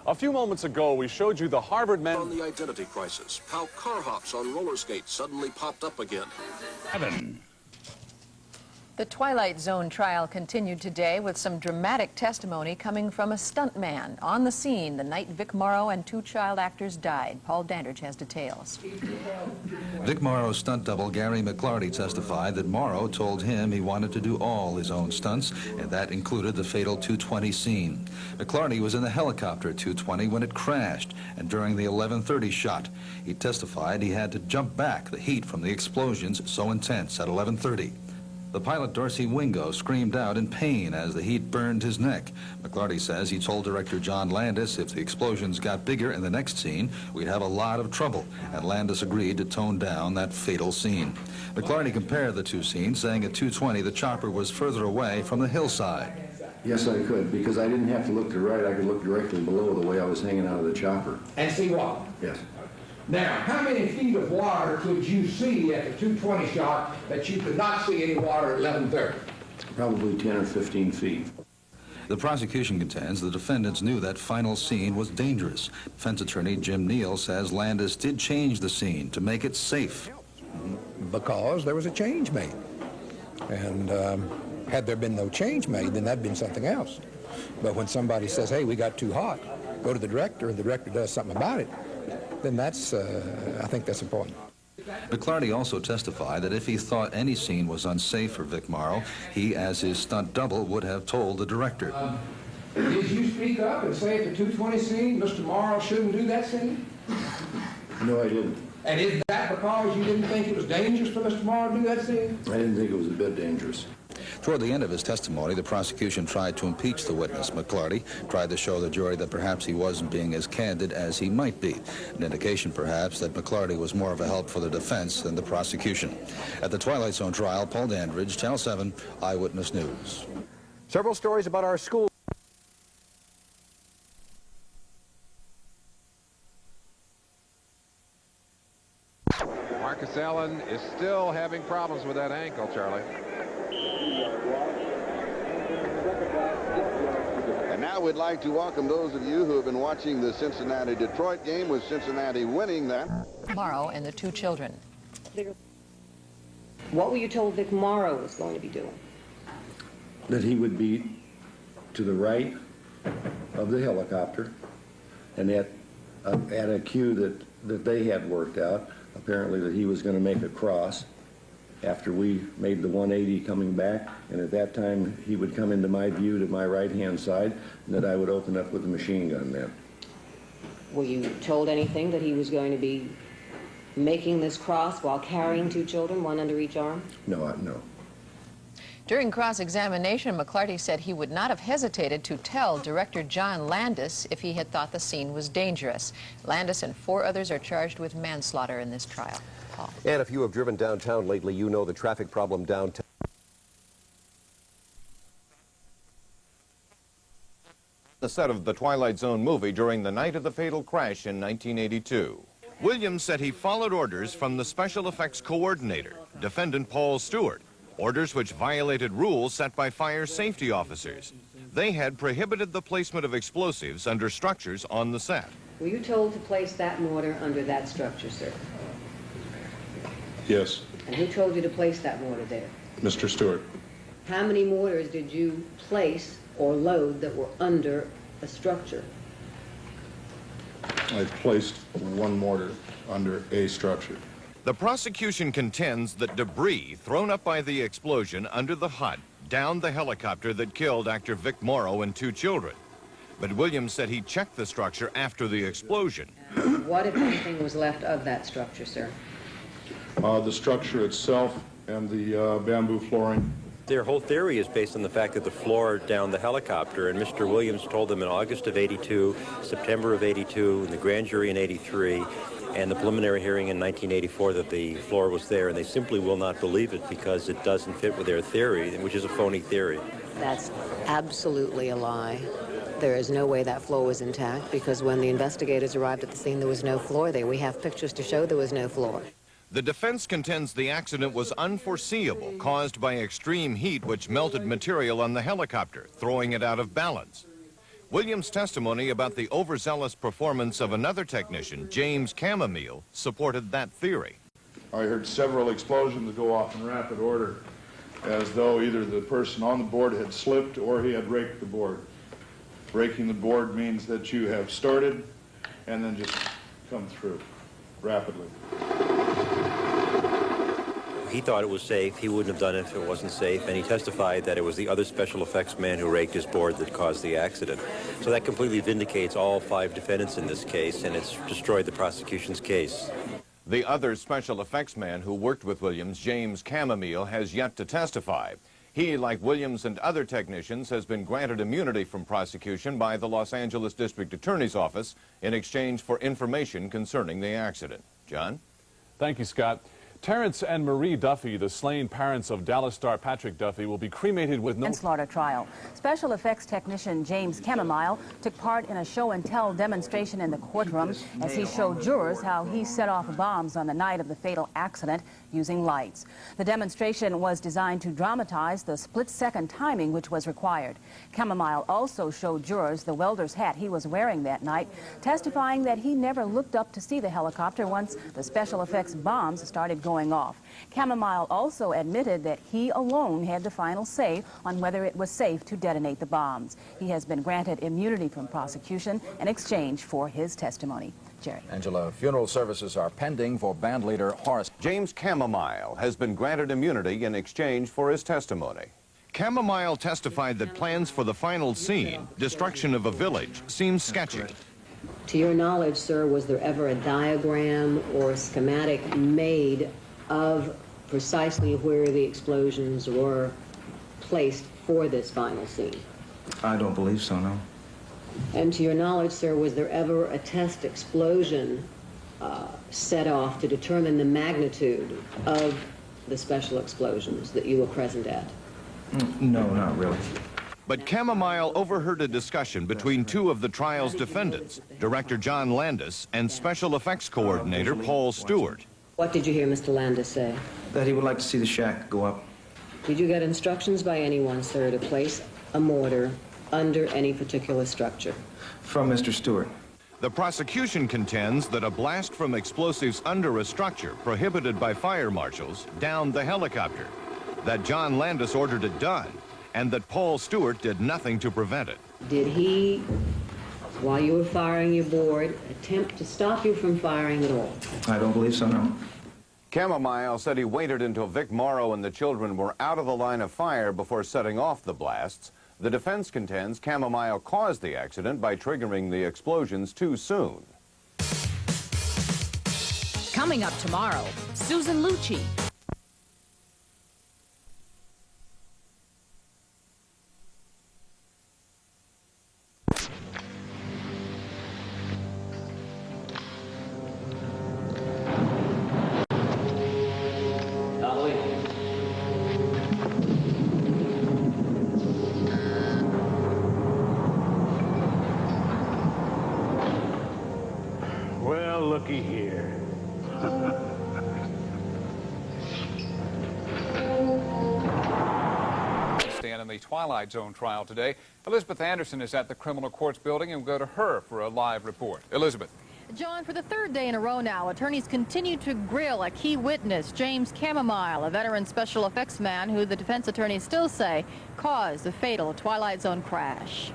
A few moments ago, we showed you the Harvard man... On the identity crisis, how car hops on roller skates suddenly popped up again. Heaven. The Twilight Zone trial continued today with some dramatic testimony coming from a stuntman on the scene the night Vic Morrow and 2 child actors died. Paul Dandridge has details. Vic Morrow's stunt double, Gary McClarty, testified that Morrow told him he wanted to do all his own stunts, and that included the fatal 220 scene. McClarty was in the helicopter 220 when it crashed, and during the 11:30 shot, he testified he had to jump back, the heat from the explosions so intense at 11:30. The pilot, Dorsey Wingo, screamed out in pain as the heat burned his neck. McClarty says he told director John Landis if the explosions got bigger in the next scene, we'd have a lot of trouble, and Landis agreed to tone down that fatal scene. McClarty compared the 2 scenes, saying at 220 the chopper was further away from the hillside. Yes, I could, because I didn't have to look to the right. I could look directly below the way I was hanging out of the chopper. And see what? Yes. Now, how many feet of water could you see at the 220 shot that you could not see any water at 11:30? Probably 10 or 15 feet. The prosecution contends the defendants knew that final scene was dangerous. Defense attorney Jim Neal says Landis did change the scene to make it safe. Because there was a change made. And had there been no change made, then that'd been something else. But when somebody says, hey, we got too hot, go to the director, and the director does something about it, then that's, I think that's important. McClarty also testified that if he thought any scene was unsafe for Vic Morrow, he, as his stunt double, would have told the director. Did you speak up and say at the 220 scene, Mr. Morrow shouldn't do that scene? No, I didn't. And is that because you didn't think it was dangerous for Mr. Morrow to do that scene? I didn't think it was a bit dangerous. Toward the end of his testimony, the prosecution tried to impeach the witness. McClarty tried to show the jury that perhaps he wasn't being as candid as he might be, an indication perhaps that McClarty was more of a help for the defense than the prosecution. At the Twilight Zone trial, Paul Dandridge, Channel 7 Eyewitness News. Several stories about our school. Marcus Allen is still having problems with that ankle, Charlie. And now we'd like to welcome those of you who have been watching the Cincinnati-Detroit game, with Cincinnati winning that. Morrow and the two children. What were you told Vic Morrow was going to be doing? That he would be to the right of the helicopter, and at a cue that they had worked out, apparently that he was going to make a cross after we made the 180 coming back, and at that time he would come into my view to my right-hand side, and that I would open up with a machine gun then. Were you told anything that he was going to be making this cross while carrying two children, one under each arm? No, no. During cross-examination, McClarty said he would not have hesitated to tell director John Landis if he had thought the scene was dangerous. Landis and 4 others are charged with manslaughter in this trial. Paul. And if you have driven downtown lately, you know the traffic problem downtown. The set of the Twilight Zone movie during the night of the fatal crash in 1982. Williams said he followed orders from the special effects coordinator, defendant Paul Stewart, orders which violated rules set by fire safety officers. They had prohibited the placement of explosives under structures on the set. Were you told to place that mortar under that structure, sir? Yes, And who told you to place that mortar there? Mr. Stewart. How many mortars did you place or load that were under a structure? I placed one mortar under a structure. The prosecution contends that debris thrown up by the explosion under the HUD downed the helicopter that killed actor Vic Morrow and 2 children. But Williams said he checked the structure after the explosion. What, if anything, was left of that structure, sir? The structure itself and the bamboo flooring. Their whole theory is based on the fact that the floor downed the helicopter, and Mr. Williams told them in August of '82, September of '82, in the grand jury in '83, and the preliminary hearing in 1984 that the floor was there, and they simply will not believe it because it doesn't fit with their theory, which is a phony theory. That's absolutely a lie. There is no way that floor was intact, because when the investigators arrived at the scene, there was no floor there. We have pictures to show there was no floor. The defense contends the accident was unforeseeable, caused by extreme heat which melted material on the helicopter, throwing it out of balance. Williams' testimony about the overzealous performance of another technician, James Chamomile, supported that theory. I heard several explosions go off in rapid order, as though either the person on the board had slipped or he had raked the board. Raking the board means that you have started and then just come through rapidly. He thought it was safe. He wouldn't have done it if it wasn't safe, and he testified that it was the other special effects man who raked his board that caused the accident. So that completely vindicates all 5 defendants in this case, and it's destroyed the prosecution's case. The other special effects man who worked with Williams, James Chamomile, has yet to testify. He, like Williams and other technicians, has been granted immunity from prosecution by the Los Angeles District Attorney's Office in exchange for information concerning the accident. John? Thank you, Scott. Terrence and Marie Duffy, the slain parents of Dallas star Patrick Duffy, will be cremated with no manslaughter trial. Special effects technician James Chamomile took part in a show-and-tell demonstration in the courtroom as he showed jurors how he set off bombs on the night of the fatal accident using lights. The demonstration was designed to dramatize the split-second timing which was required. Chamomile also showed jurors the welder's hat he was wearing that night, testifying that he never looked up to see the helicopter once the special effects bombs started going off. Chamomile also admitted that he alone had the final say on whether it was safe to detonate the bombs. He has been granted immunity from prosecution in exchange for his testimony. Jerry. Angela, funeral services are pending for bandleader Horace. James Chamomile has been granted immunity in exchange for his testimony. Chamomile testified that plans for the final scene, destruction of a village, seem sketchy. To your knowledge, sir, was there ever a diagram or a schematic made of precisely where the explosions were placed for this final scene? I don't believe so, no. And to your knowledge, sir, was there ever a test explosion set off to determine the magnitude of the special explosions that you were present at? No, not really. But Chamomile overheard a discussion between two of the trial's defendants, Director John Landis and Special Effects Coordinator Paul Stewart. What did you hear Mr. Landis say? That he would like to see the shack go up. Did you get instructions by anyone, sir, to place a mortar under any particular structure? From Mr. Stewart. The prosecution contends that a blast from explosives under a structure prohibited by fire marshals downed the helicopter, that John Landis ordered it done, and that Paul Stewart did nothing to prevent it. Did he, while you were firing your board, attempt to stop you from firing at all? I don't believe so, no. Chamomile said he waited until Vic Morrow and the children were out of the line of fire before setting off the blasts. The defense contends Chamomile caused the accident by triggering the explosions too soon. Coming up tomorrow, Susan Lucci. Well, looky here. Stand in the Twilight Zone trial today. Elizabeth Anderson is at the criminal courts building, and we'll go to her for a live report. Elizabeth. John, for the third day in a row now, attorneys continue to grill a key witness, James Chamomile, a veteran special effects man who the defense attorneys still say caused the fatal Twilight Zone crash.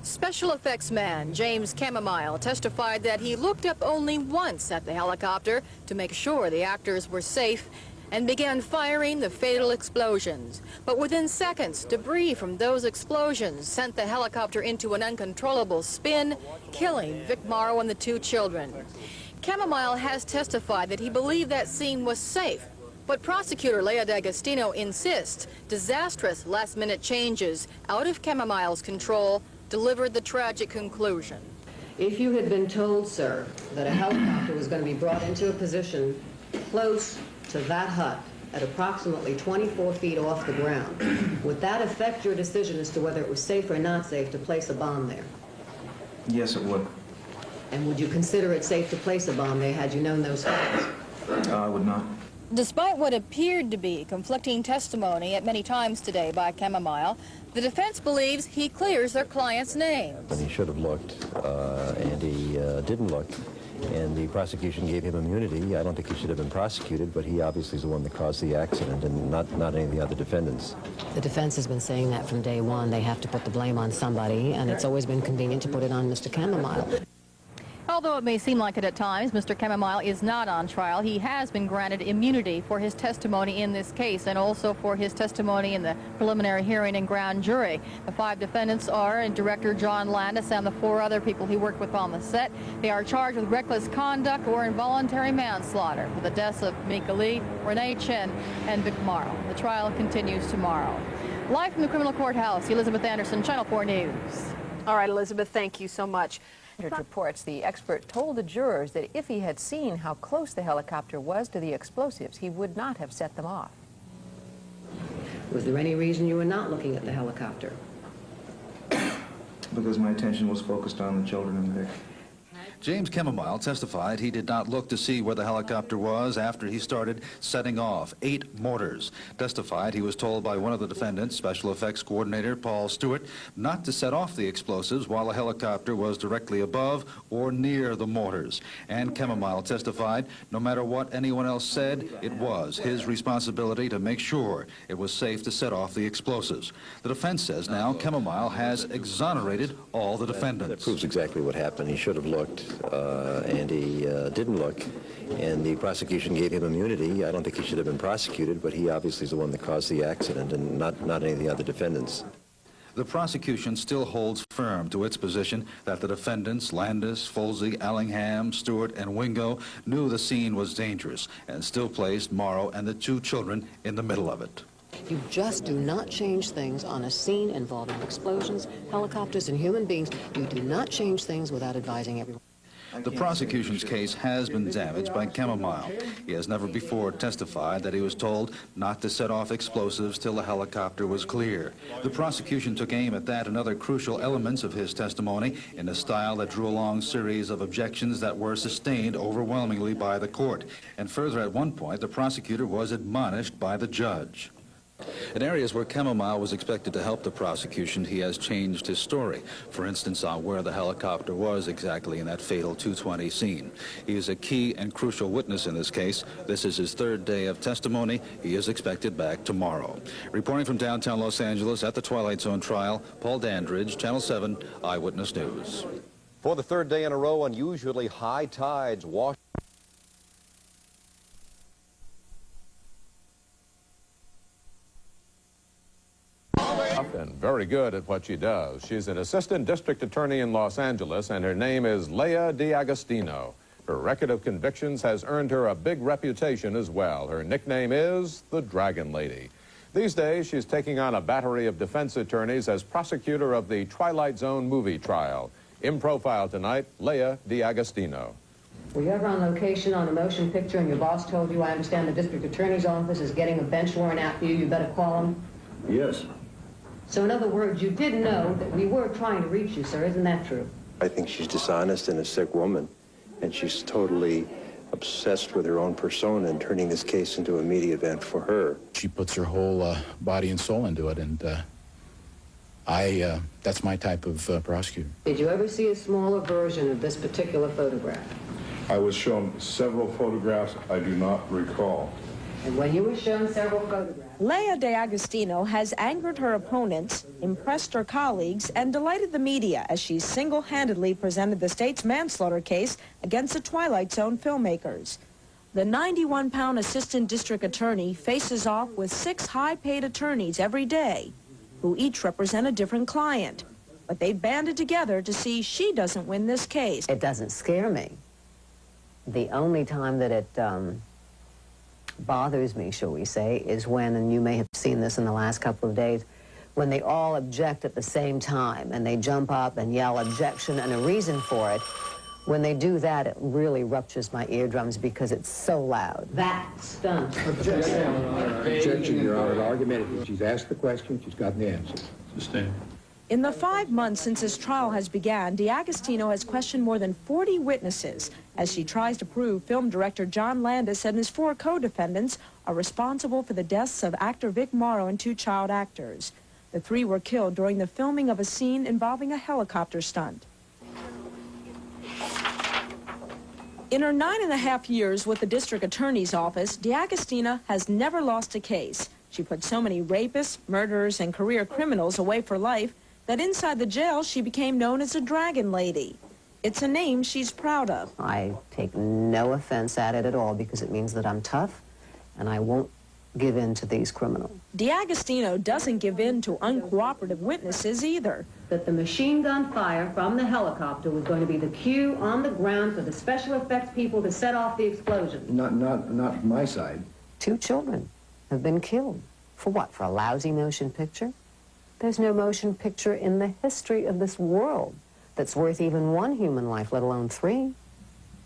Special effects man James Chamomile testified that he looked up only once at the helicopter to make sure the actors were safe and began firing the fatal explosions. But within seconds, debris from those explosions sent the helicopter into an uncontrollable spin, killing Vic Morrow and the two children. Chamomile has testified that he believed that scene was safe, but prosecutor Leah D'Agostino insists disastrous last-minute changes out of Chamomile's control delivered the tragic conclusion. If you had been told, sir, that a helicopter was going to be brought into a position close to that hut at approximately 24 feet off the ground, would that affect your decision as to whether it was safe or not safe to place a bomb there? Yes, it would. And would you consider it safe to place a bomb there had you known those facts? I would not. Despite what appeared to be conflicting testimony at many times today by Chamomile, the defense believes he clears their client's names. He should have looked, and he didn't look, and the prosecution gave him immunity. I don't think he should have been prosecuted, but he obviously is the one that caused the accident, and not any of the other defendants. The defense has been saying that from day one. They have to put the blame on somebody, and it's always been convenient to put it on Mr. Chamomile. Although it may seem like it at times, Mr. Chamomile is not on trial. He has been granted immunity for his testimony in this case and also for his testimony in the preliminary hearing and grand jury. The 5 defendants are Director John Landis and the 4 other people he worked with on the set. They are charged with reckless conduct or involuntary manslaughter for the deaths of Mika Lee, Renee Chen, and Vic Morrow. The trial continues tomorrow. Live from the criminal courthouse, Elizabeth Anderson, Channel 4 News. All right, Elizabeth, thank you so much. Reports the expert told the jurors that if he had seen how close the helicopter was to the explosives, he would not have set them off. Was there any reason you were not looking at the helicopter? Because my attention was focused on the children and Vic. James Chamomile testified he did not look to see where the helicopter was after he started setting off 8 mortars. Testified he was told by one of the defendants, Special Effects Coordinator Paul Stewart, not to set off the explosives while the helicopter was directly above or near the mortars. And Chamomile testified no matter what anyone else said, it was his responsibility to make sure it was safe to set off the explosives. The defense says now Chamomile has exonerated all the defendants. That proves exactly what happened. He should have looked, and he didn't look, and the prosecution gave him immunity. I don't think he should have been prosecuted, but he obviously is the one that caused the accident, and not any of the other defendants. The prosecution still holds firm to its position that the defendants, Landis, Folsey, Allingham, Stewart, and Wingo, knew the scene was dangerous and still placed Morrow and the 2 children in the middle of it. You just do not change things on a scene involving explosions, helicopters, and human beings. You do not change things without advising everyone. The prosecution's case has been damaged by Chamomile. He has never before testified that he was told not to set off explosives till the helicopter was clear. The prosecution took aim at that and other crucial elements of his testimony in a style that drew a long series of objections that were sustained overwhelmingly by the court. And further, at one point, the prosecutor was admonished by the judge. In areas where Chamomile was expected to help the prosecution, he has changed his story. For instance, on where the helicopter was exactly in that fatal 220 scene. He is a key and crucial witness in this case. This is his 3rd day of testimony. He is expected back tomorrow. Reporting from downtown Los Angeles at the Twilight Zone trial, Paul Dandridge, Channel 7 Eyewitness News. For the 3rd day in a row, unusually high tides washed. And very good at what she does. She's an assistant district attorney in Los Angeles, and her name is Leah D'Agostino. Her record of convictions has earned her a big reputation as well. Her nickname is the Dragon Lady. These days, she's taking on a battery of defense attorneys as prosecutor of the Twilight Zone movie trial. In profile tonight, Leah D'Agostino. Were you ever on location on a motion picture and your boss told you, I understand the district attorney's office is getting a bench warrant out for you, you better call him? Yes. So in other words, you did know that we were trying to reach you, sir. Isn't that true? I think she's dishonest and a sick woman, and she's totally obsessed with her own persona and turning this case into a media event for her. She puts her whole body and soul into it, and that's my type of prosecutor. Did you ever see a smaller version of this particular photograph? I was shown several photographs I do not recall. And when you were shown several photographs, Leah D'Agostino has angered her opponents, impressed her colleagues, and delighted the media as she single-handedly presented the state's manslaughter case against the Twilight Zone filmmakers. The 91-pound assistant district attorney faces off with 6 high-paid attorneys every day, who each represent a different client. But they banded together to see she doesn't win this case. it doesn't scare me. The only time that it bothers me, shall we say, is when, and you may have seen this in the last couple of days, when they all object at the same time and they jump up and yell objection and a reason for it. When they do that, it really ruptures my eardrums because it's so loud. That stunts. Objection, Your Honor. Argumentative. She's asked the question. She's gotten the answer. Sustained. In the 5 months since his trial has begun, D'Agostino has questioned more than 40 witnesses as she tries to prove film director John Landis and his 4 co-defendants are responsible for the deaths of actor Vic Morrow and 2 child actors. The 3 were killed during the filming of a scene involving a helicopter stunt. In her 9.5 years with the district attorney's office, D'Agostino has never lost a case. She put so many rapists, murderers, and career criminals away for life that inside the jail she became known as a Dragon Lady. It's a name she's proud of. I take no offense at it at all because it means that I'm tough and I won't give in to these criminals. D'Agostino doesn't give in to uncooperative witnesses either. That the machine gun fire from the helicopter was going to be the cue on the ground for the special effects people to set off the explosion. Not from my side. 2 children have been killed. For what? For a lousy motion picture? There's no motion picture in the history of this world that's worth even 1 human life, let alone 3.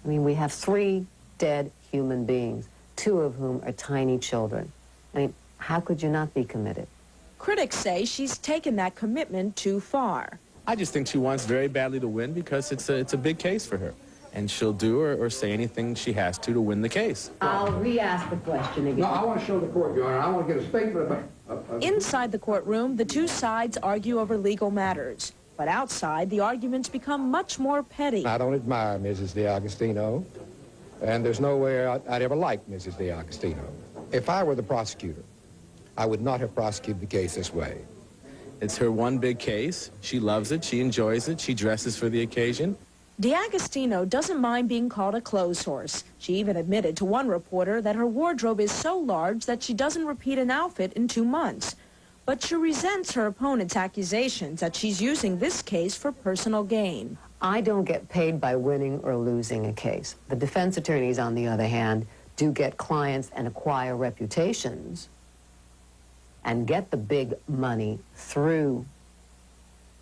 I mean, we have 3 dead human beings, 2 of whom are tiny children. I mean, how could you not be committed? Critics say she's taken that commitment too far. I just think she wants very badly to win because it's a big case for her. and she'll do or say anything she has to win the case. I'll re-ask the question again. No, I want to show the court, Your Honor. I want to get a statement about... Inside the courtroom, the two sides argue over legal matters. But outside, the arguments become much more petty. I don't admire Mrs. DeAgostino, and there's no way I'd ever like Mrs. DeAgostino. If I were the prosecutor, I would not have prosecuted the case this way. It's her one big case. She loves it. She enjoys it. She dresses for the occasion. DeAgostino doesn't mind being called a clothes horse. She even admitted to one reporter that her wardrobe is so large that she doesn't repeat an outfit in 2 months. But she resents her opponent's accusations that she's using this case for personal gain. I don't get paid by winning or losing a case. The defense attorneys, on the other hand, do get clients and acquire reputations and get the big money through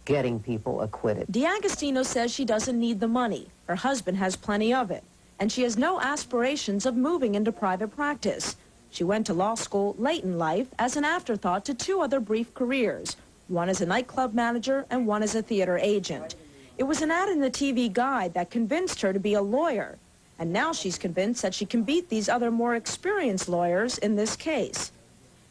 getting people acquitted. DeAgostino says she doesn't need the money. Her husband has plenty of it, and she has no aspirations of moving into private practice. She went to law school late in life as an afterthought to 2 other brief careers, one as a nightclub manager and one as a theater agent. It was an ad in the TV Guide that convinced her to be a lawyer, and now she's convinced that she can beat these other more experienced lawyers in this case.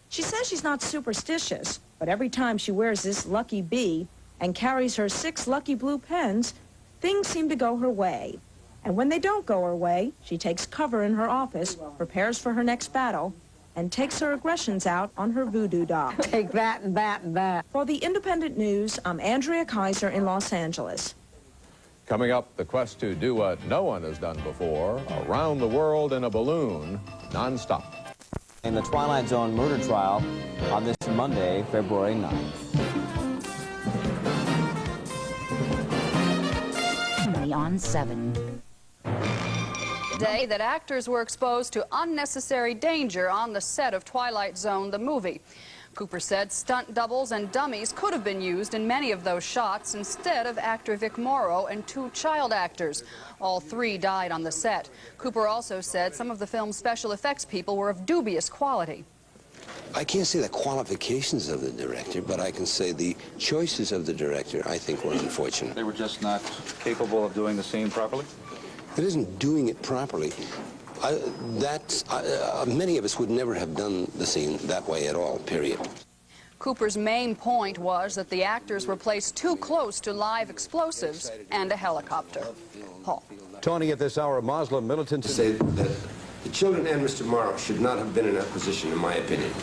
She says she's not superstitious, but every time she wears this lucky bee and carries her 6 lucky blue pens, things seem to go her way. And when they don't go her way, she takes cover in her office, prepares for her next battle, and takes her aggressions out on her voodoo doll. Take that and that and that. For the Independent News, I'm Andrea Kaiser in Los Angeles. Coming up, the quest to do what no one has done before, around the world in a balloon, nonstop. In the Twilight Zone murder trial on this Monday, February 9th. On 7. Day that actors were exposed to unnecessary danger on the set of Twilight Zone, the movie. Cooper said stunt doubles and dummies could have been used in many of those shots instead of actor Vic Morrow and 2 child actors. All 3 died on the set. Cooper also said some of the film's special effects people were of dubious quality. I can't say the qualifications of the director, but I can say the choices of the director, I think, were unfortunate. They were just not capable of doing the scene properly? It isn't doing it properly. Many of us would never have done the scene that way at all, period. Cooper's main point was that the actors were placed too close to live explosives and a helicopter. Paul. Tony, at this hour, Muslim militants say that the children and Mr. Morrow should not have been in that position, in my opinion.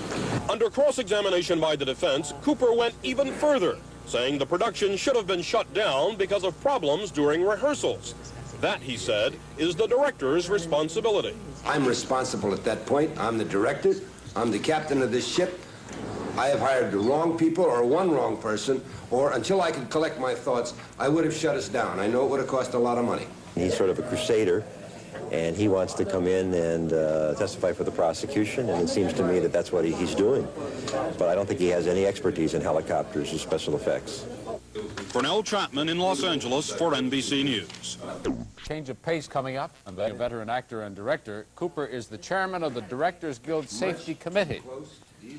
Under cross-examination by the defense, Cooper went even further, saying the production should have been shut down because of problems during rehearsals. That, he said, is the director's responsibility. I'm responsible at that point. I'm the director. I'm the captain of this ship. I have hired the wrong people or one wrong person, or until I could collect my thoughts, I would have shut us down. I know it would have cost a lot of money. He's sort of a crusader, and he wants to come in and testify for the prosecution, and it seems to me that that's what he's doing. But I don't think he has any expertise in helicopters or special effects. Cornell Chapman in Los Angeles for NBC News. Change of pace coming up. And being a veteran actor and director, Cooper is the chairman of the Directors Guild Safety Committee.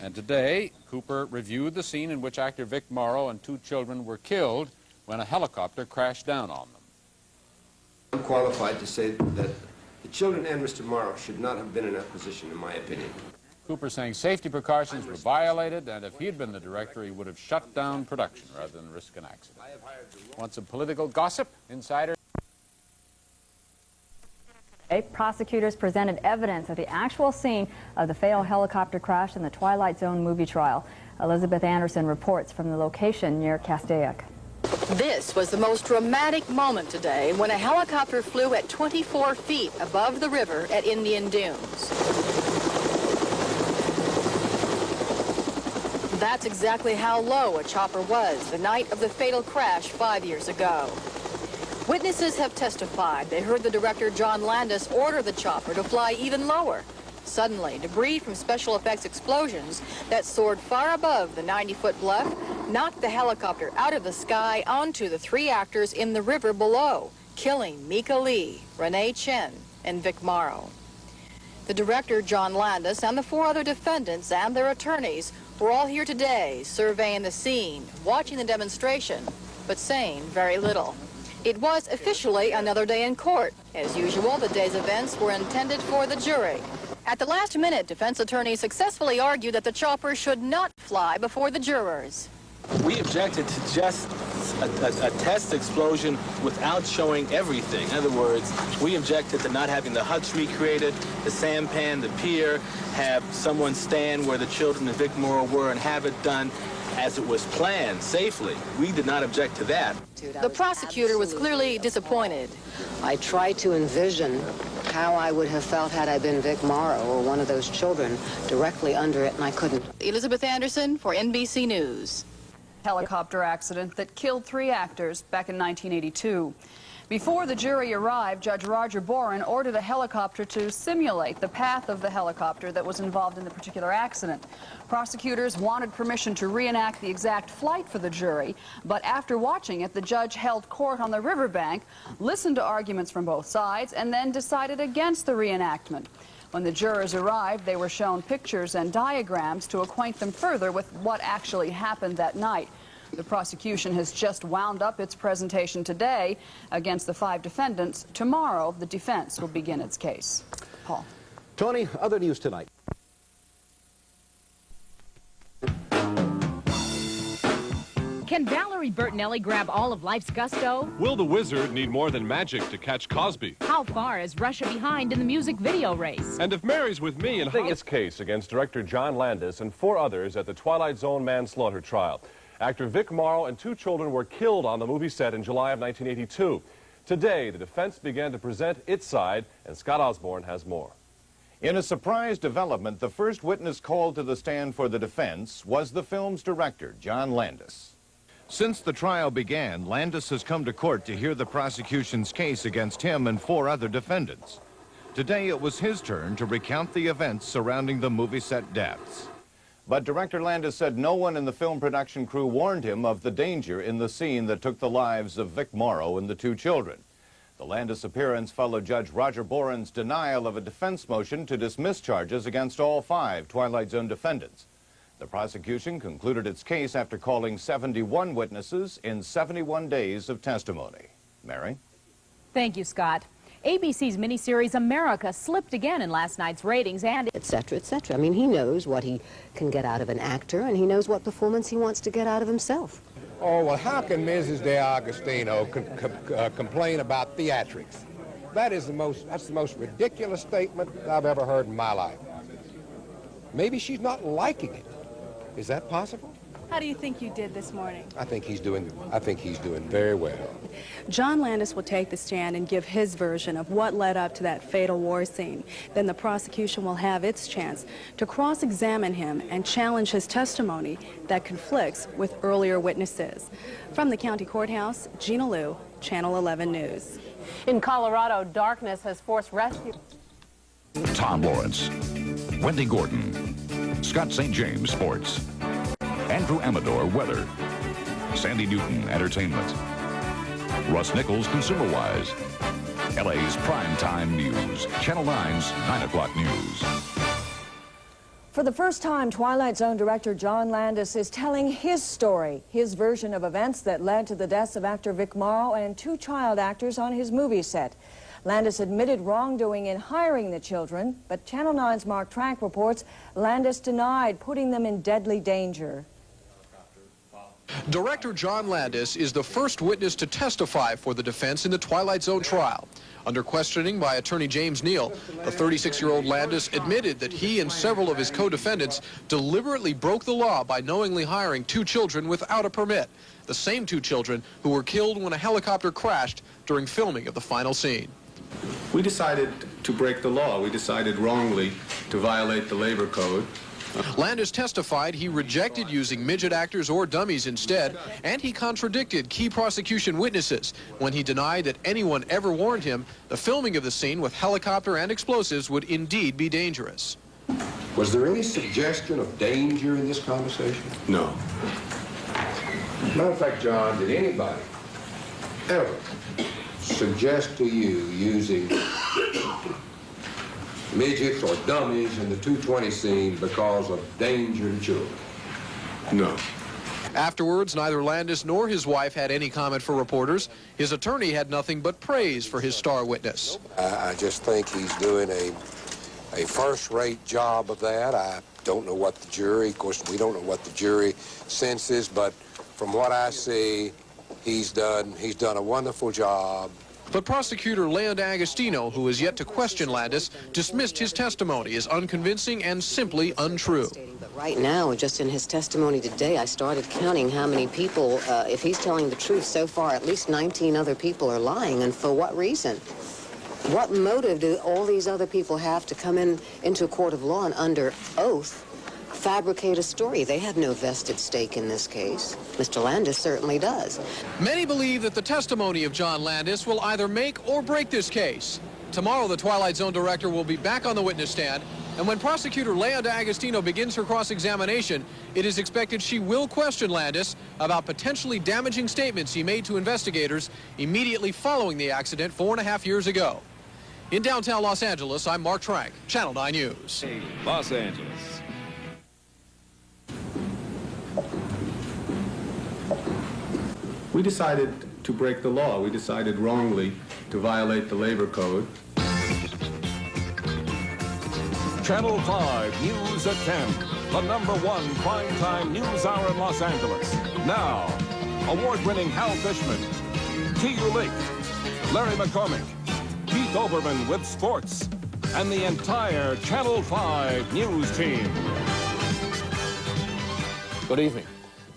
And today, Cooper reviewed the scene in which actor Vic Morrow and 2 children were killed when a helicopter crashed down on them. I'm qualified to say that the children and Mr. Morrow should not have been in that position, in my opinion. Cooper saying safety precautions were violated, and if he'd been the director, he would have shut down production rather than risk an accident. Want some political gossip? Insider. Prosecutors presented evidence of the actual scene of the fatal helicopter crash in the Twilight Zone movie trial. Elizabeth Anderson reports from the location near Castaic. This was the most dramatic moment today when a helicopter flew at 24 feet above the river at Indian Dunes. That's exactly how low a chopper was the night of the fatal crash 5 years ago. Witnesses have testified they heard the director John Landis order the chopper to fly even lower. Suddenly, debris from special effects explosions that soared far above the 90-foot bluff knocked the helicopter out of the sky onto the 3 actors in the river below, killing Mika Lee, Renee Chen, and Vic Morrow. The director, John Landis, and the 4 other defendants and their attorneys were all here today, surveying the scene, watching the demonstration, but saying very little. It was officially another day in court. As usual, the day's events were intended for the jury. At the last minute, defense attorneys successfully argued that the chopper should not fly before the jurors. We objected to just a test explosion without showing everything. In other words, we objected to not having the huts recreated, the sampan, the pier, have someone stand where the children of Vic Morrow were and have it done as it was planned, safely. We did not object to that. The prosecutor was clearly disappointed. I tried to envision how I would have felt had I been Vic Morrow or one of those children directly under it, and I couldn't. Elizabeth Anderson for NBC News. Helicopter accident that killed 3 actors back in 1982. Before the jury arrived, Judge Roger Boren ordered a helicopter to simulate the path of the helicopter that was involved in the particular accident. Prosecutors wanted permission to reenact the exact flight for the jury, but after watching it, the judge held court on the riverbank, listened to arguments from both sides, and then decided against the reenactment. When the jurors arrived, they were shown pictures and diagrams to acquaint them further with what actually happened that night. The prosecution has just wound up its presentation today against the 5 defendants. Tomorrow, the defense will begin its case. Paul. Tony, other news tonight. Can Valerie Bertinelli grab all of life's gusto? Will the Wizard need more than magic to catch Cosby? How far is Russia behind in the music video race? And if Mary's with me and its case against director John Landis and 4 others at the Twilight Zone manslaughter trial. Actor Vic Morrow and 2 children were killed on the movie set in July of 1982. Today, the defense began to present its side, and Scott Osborne has more. In a surprise development, the first witness called to the stand for the defense was the film's director, John Landis. Since the trial began, Landis has come to court to hear the prosecution's case against him and 4 other defendants. Today, it was his turn to recount the events surrounding the movie set deaths. But director Landis said no one in the film production crew warned him of the danger in the scene that took the lives of Vic Morrow and the 2 children. The Landis appearance followed Judge Roger Boren's denial of a defense motion to dismiss charges against all 5 Twilight Zone defendants. The prosecution concluded its case after calling 71 witnesses in 71 days of testimony. Mary? Thank you, Scott. ABC's miniseries America slipped again in last night's ratings and etc., etc. I mean, he knows what he can get out of an actor, and he knows what performance he wants to get out of himself. Oh, well, how can Mrs. DeAugustino complain about theatrics? That's the most ridiculous statement I've ever heard in my life. Maybe she's not liking it. Is that possible? How do you think you did this morning? I think he's doing very well. John Landis will take the stand and give his version of what led up to that fatal war scene. Then the prosecution will have its chance to cross-examine him and challenge his testimony that conflicts with earlier witnesses. From the county courthouse, Gina Liu, Channel 11 News. In Colorado, darkness has forced rescue. Tom Lawrence, Wendy Gordon, Scott St. James, Sports. Andrew Amador, Weather. Sandy Newton, Entertainment. Russ Nichols, Consumer Wise. LA's Primetime News. Channel 9's 9 o'clock news. For the first time, Twilight Zone director John Landis is telling his story, his version of events that led to the deaths of actor Vic Morrow and 2 child actors on his movie set. Landis admitted wrongdoing in hiring the children, but Channel 9's Mark Trank reports Landis denied putting them in deadly danger. Director John Landis is the first witness to testify for the defense in the Twilight Zone trial. Under questioning by attorney James Neal, the 36-year-old Landis admitted that he and several of his co-defendants deliberately broke the law by knowingly hiring 2 children without a permit, the same 2 children who were killed when a helicopter crashed during filming of the final scene. We decided to break the law. We decided wrongly to violate the labor code. Landis testified he rejected using midget actors or dummies instead, and he contradicted key prosecution witnesses when he denied that anyone ever warned him the filming of the scene with helicopter and explosives would indeed be dangerous. Was there any suggestion of danger in this conversation? No. Matter of fact, John, did anybody ever suggest to you using midgets or dummies in the 220 scene because of danger to children? No. Afterwards, neither Landis nor his wife had any comment for reporters. His attorney had nothing but praise for his star witness. I just think he's doing a first-rate job of that. I don't know what the jury, of course, we don't know what the jury senses, but from what I see, he's done a wonderful job. But prosecutor Leon Agostino, who is yet to question Landis, dismissed his testimony as unconvincing and simply untrue. But right now, just in his testimony today, I started counting how many people, if he's telling the truth so far, at least 19 other people are lying, and for what reason? What motive do all these other people have to come into a court of law and under oath fabricate a story? They have no vested stake in this case. Mr. Landis certainly does. Many believe that the testimony of John Landis will either make or break this case. Tomorrow, the Twilight Zone director will be back on the witness stand, and when prosecutor Leon Agostino begins her cross-examination, it is expected she will question Landis about potentially damaging statements he made to investigators immediately following the accident 4.5 years ago. In downtown Los Angeles, I'm Mark Trank, Channel 9 News. Los Angeles. We decided to break the law. We decided wrongly to violate the labor code. Channel 5 News at 10, the #1 primetime news hour in Los Angeles. Now, award-winning Hal Fishman, T.U. Lake, Larry McCormick, Keith Olbermann with sports, and the entire Channel 5 news team. Good evening.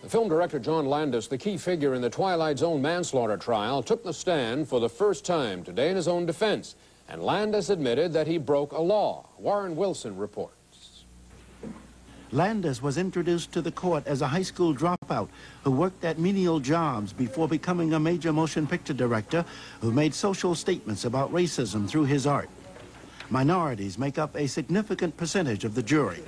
The film director John Landis, the key figure in the Twilight Zone manslaughter trial, took the stand for the first time today in his own defense, and Landis admitted that he broke a law. Warren Wilson reports. Landis was introduced to the court as a high school dropout who worked at menial jobs before becoming a major motion picture director who made social statements about racism through his art. Minorities make up a significant percentage of the jury.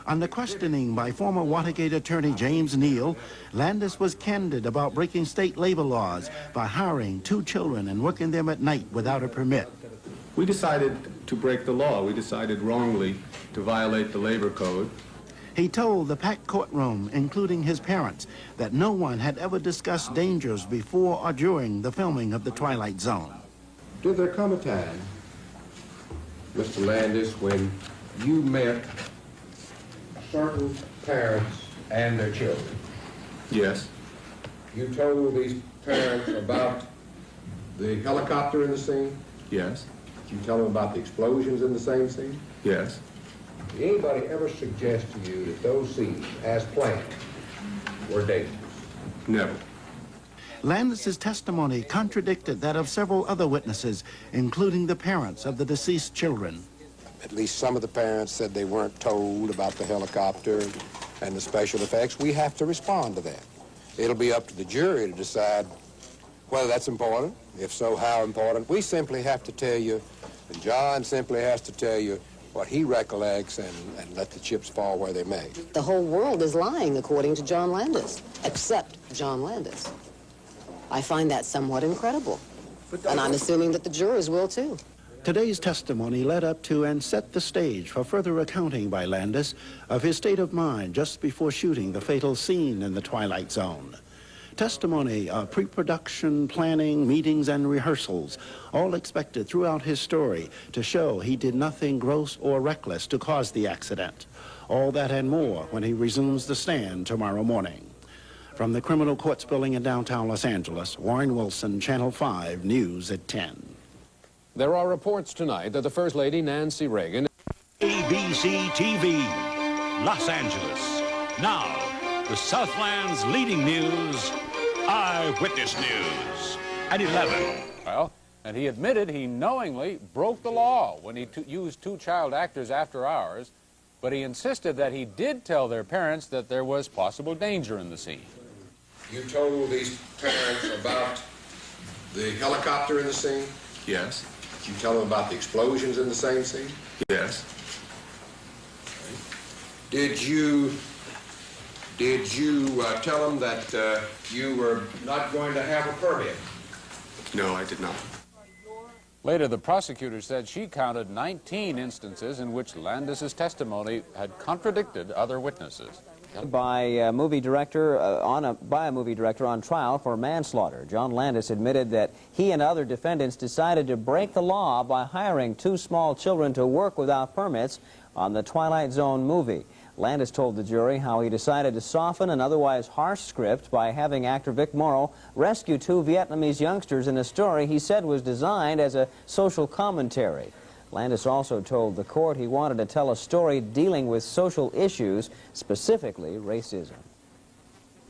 Under questioning by former Watergate attorney James Neal, Landis was candid about breaking state labor laws by hiring 2 children and working them at night without a permit. We decided to break the law. We decided wrongly to violate the labor code. He told the packed courtroom, including his parents, that no one had ever discussed dangers before or during the filming of The Twilight Zone. Did there come a time, Mr. Landis, when you met certain parents and their children? Yes. You told these parents about the helicopter in the scene? Yes. Did you tell them about the explosions in the same scene? Yes. Did anybody ever suggest to you that those scenes, as planned, were dangerous? Never. Landis's testimony contradicted that of several other witnesses, including the parents of the deceased children. At least some of the parents said they weren't told about the helicopter and the special effects. We have to respond to that. It'll be up to the jury to decide whether that's important. If so, how important. We simply have to tell you, and John simply has to tell you what he recollects and let the chips fall where they may. The whole world is lying, according to John Landis, except John Landis. I find that somewhat incredible, and I'm assuming that the jurors will, too. Today's testimony led up to and set the stage for further accounting by Landis of his state of mind just before shooting the fatal scene in the Twilight Zone. Testimony of pre-production, planning, meetings, and rehearsals, all expected throughout his story to show he did nothing gross or reckless to cause the accident. All that and more when he resumes the stand tomorrow morning. From the Criminal Courts Building in downtown Los Angeles, Warren Wilson, Channel 5 News at 10. There are reports tonight that the First Lady, Nancy Reagan... ABC TV, Los Angeles. Now, the Southland's leading news, Eyewitness News, at 11. Well, and he admitted he knowingly broke the law when he used 2 child actors after hours, but he insisted that he did tell their parents that there was possible danger in the scene. You told these parents about the helicopter in the scene? Yes. Did you tell them about the explosions in the same scene? Yes. Did you tell them that you were not going to have a permit? No, I did not. Later, the prosecutor said she counted 19 instances in which Landis's testimony had contradicted other witnesses. By a movie director on trial for manslaughter. John Landis admitted that he and other defendants decided to break the law by hiring 2 small children to work without permits on the Twilight Zone movie. Landis told the jury how he decided to soften an otherwise harsh script by having actor Vic Morrow rescue 2 Vietnamese youngsters in a story he said was designed as a social commentary. Landis also told the court he wanted to tell a story dealing with social issues, specifically racism.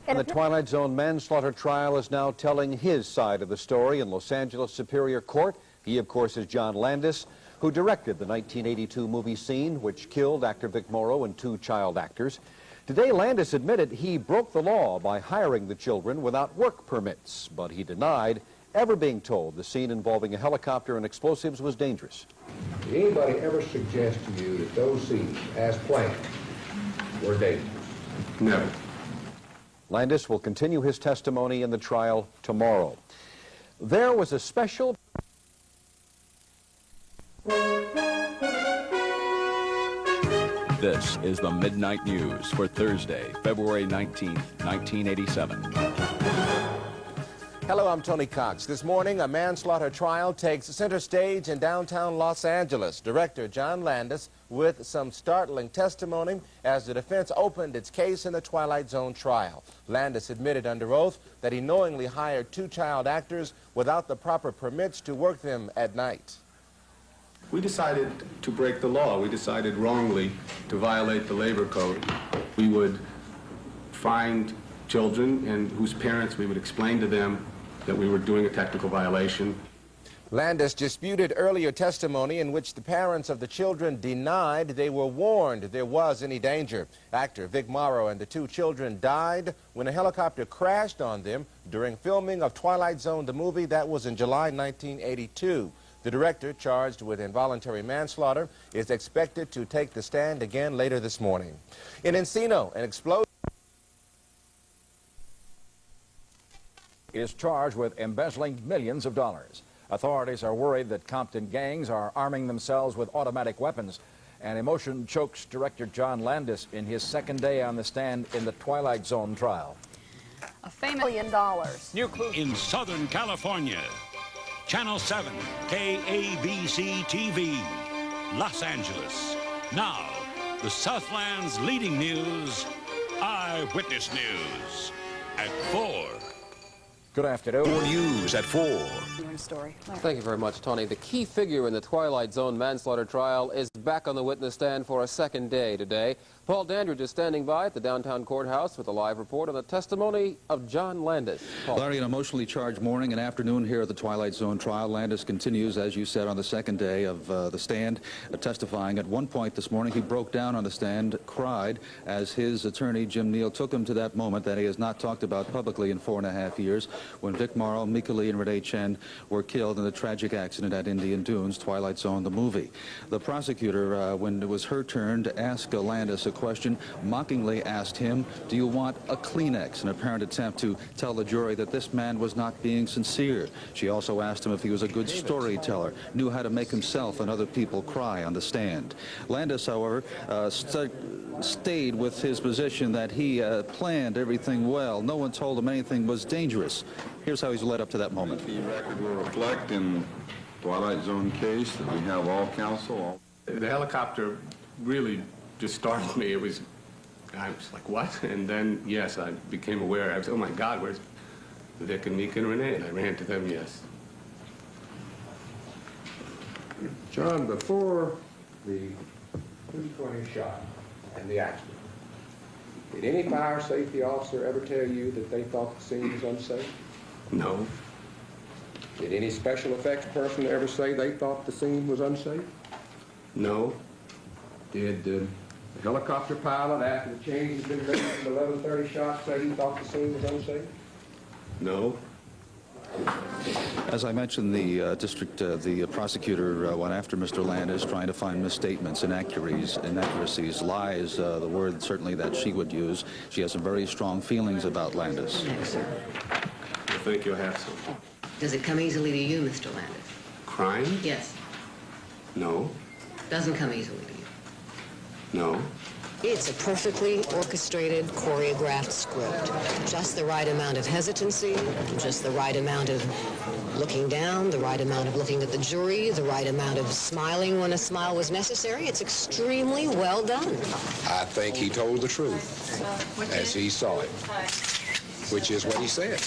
The Twilight Zone manslaughter trial is now telling his side of the story in Los Angeles Superior Court. He, of course, is John Landis, who directed the 1982 movie Scene, which killed actor Vic Morrow and 2 child actors. Today, Landis admitted he broke the law by hiring the children without work permits, but he denied ever being told the scene involving a helicopter and explosives was dangerous. Did anybody ever suggest to you that those scenes, as planned, were dangerous? Never. Landis will continue his testimony in the trial tomorrow. There was a special... This is the Midnight News for Thursday, February 19th, 1987. Hello, I'm Tony Cox. This morning, a manslaughter trial takes center stage in downtown Los Angeles. Director John Landis with some startling testimony as the defense opened its case in the Twilight Zone trial. Landis admitted under oath that he knowingly hired 2 child actors without the proper permits to work them at night. We decided to break the law. We decided wrongly to violate the labor code. We would find children and whose parents we would explain to them that we were doing a technical violation. Landis disputed earlier testimony in which the parents of the children denied they were warned there was any danger. Actor Vic Morrow and the 2 children died when a helicopter crashed on them during filming of Twilight Zone, the movie. That was in July 1982. The director, charged with involuntary manslaughter, is expected to take the stand again later this morning. In Encino, an explosion is charged with embezzling millions of dollars. Authorities are worried that Compton gangs are arming themselves with automatic weapons, and emotion chokes director John Landis in his second day on the stand in the Twilight Zone trial. A famous $1 million. New clue. In Southern California, Channel 7, KABC TV, Los Angeles. Now, the Southland's leading news, Eyewitness News, at 4. Good afternoon. More news at 4. Story. Thank you very much, Tony. The key figure in the Twilight Zone manslaughter trial is back on the witness stand for a second day today. Paul Dandridge is standing by at the downtown courthouse with a live report on the testimony of John Landis. Paul. Larry, an emotionally charged morning and afternoon here at the Twilight Zone trial. Landis continues, as you said, on the second day of the stand, testifying. At one point this morning, he broke down on the stand, cried, as his attorney, Jim Neal, took him to that moment that he has not talked about publicly in 4.5 years, when Vic Morrow, Mika Lee, and Renee Chen were killed in the tragic accident at Indian Dunes, Twilight Zone, the movie. The prosecutor, when it was her turn to ask Landis a question, mockingly asked him, "Do you want a Kleenex?" An apparent attempt to tell the jury that this man was not being sincere. She also asked him if he was a good storyteller, knew how to make himself and other people cry on the stand. Landis, however, stayed with his position that he planned everything well. No one told him anything was dangerous. Here's how he's led up to that moment. The record will reflect in Twilight Zone case that we have all counsel. The helicopter really just startled me. I was like, what? And then, yes, I became aware. I was, oh my God, where's Vic and Mika and Renee? And I ran to them, yes. John, before the 220 shot and the accident, did any fire safety officer ever tell you that they thought the scene was unsafe? No. Did any special effects person ever say they thought the scene was unsafe? No. Did the helicopter pilot, after the change had been made from the 11:30 shot, say he thought the scene was unsafe? No. As I mentioned, the prosecutor went after Mr. Landis, trying to find misstatements, inaccuracies, lies, the word certainly that she would use. She has some very strong feelings about Landis. I think you'll have some. Does it come easily to you, Mr. Landis? Crime? Yes. No. Doesn't come easily to you? No. It's a perfectly orchestrated, choreographed script. Just the right amount of hesitancy, just the right amount of looking down, the right amount of looking at the jury, the right amount of smiling when a smile was necessary. It's extremely well done. I think he told the truth as he saw it, which is what he said.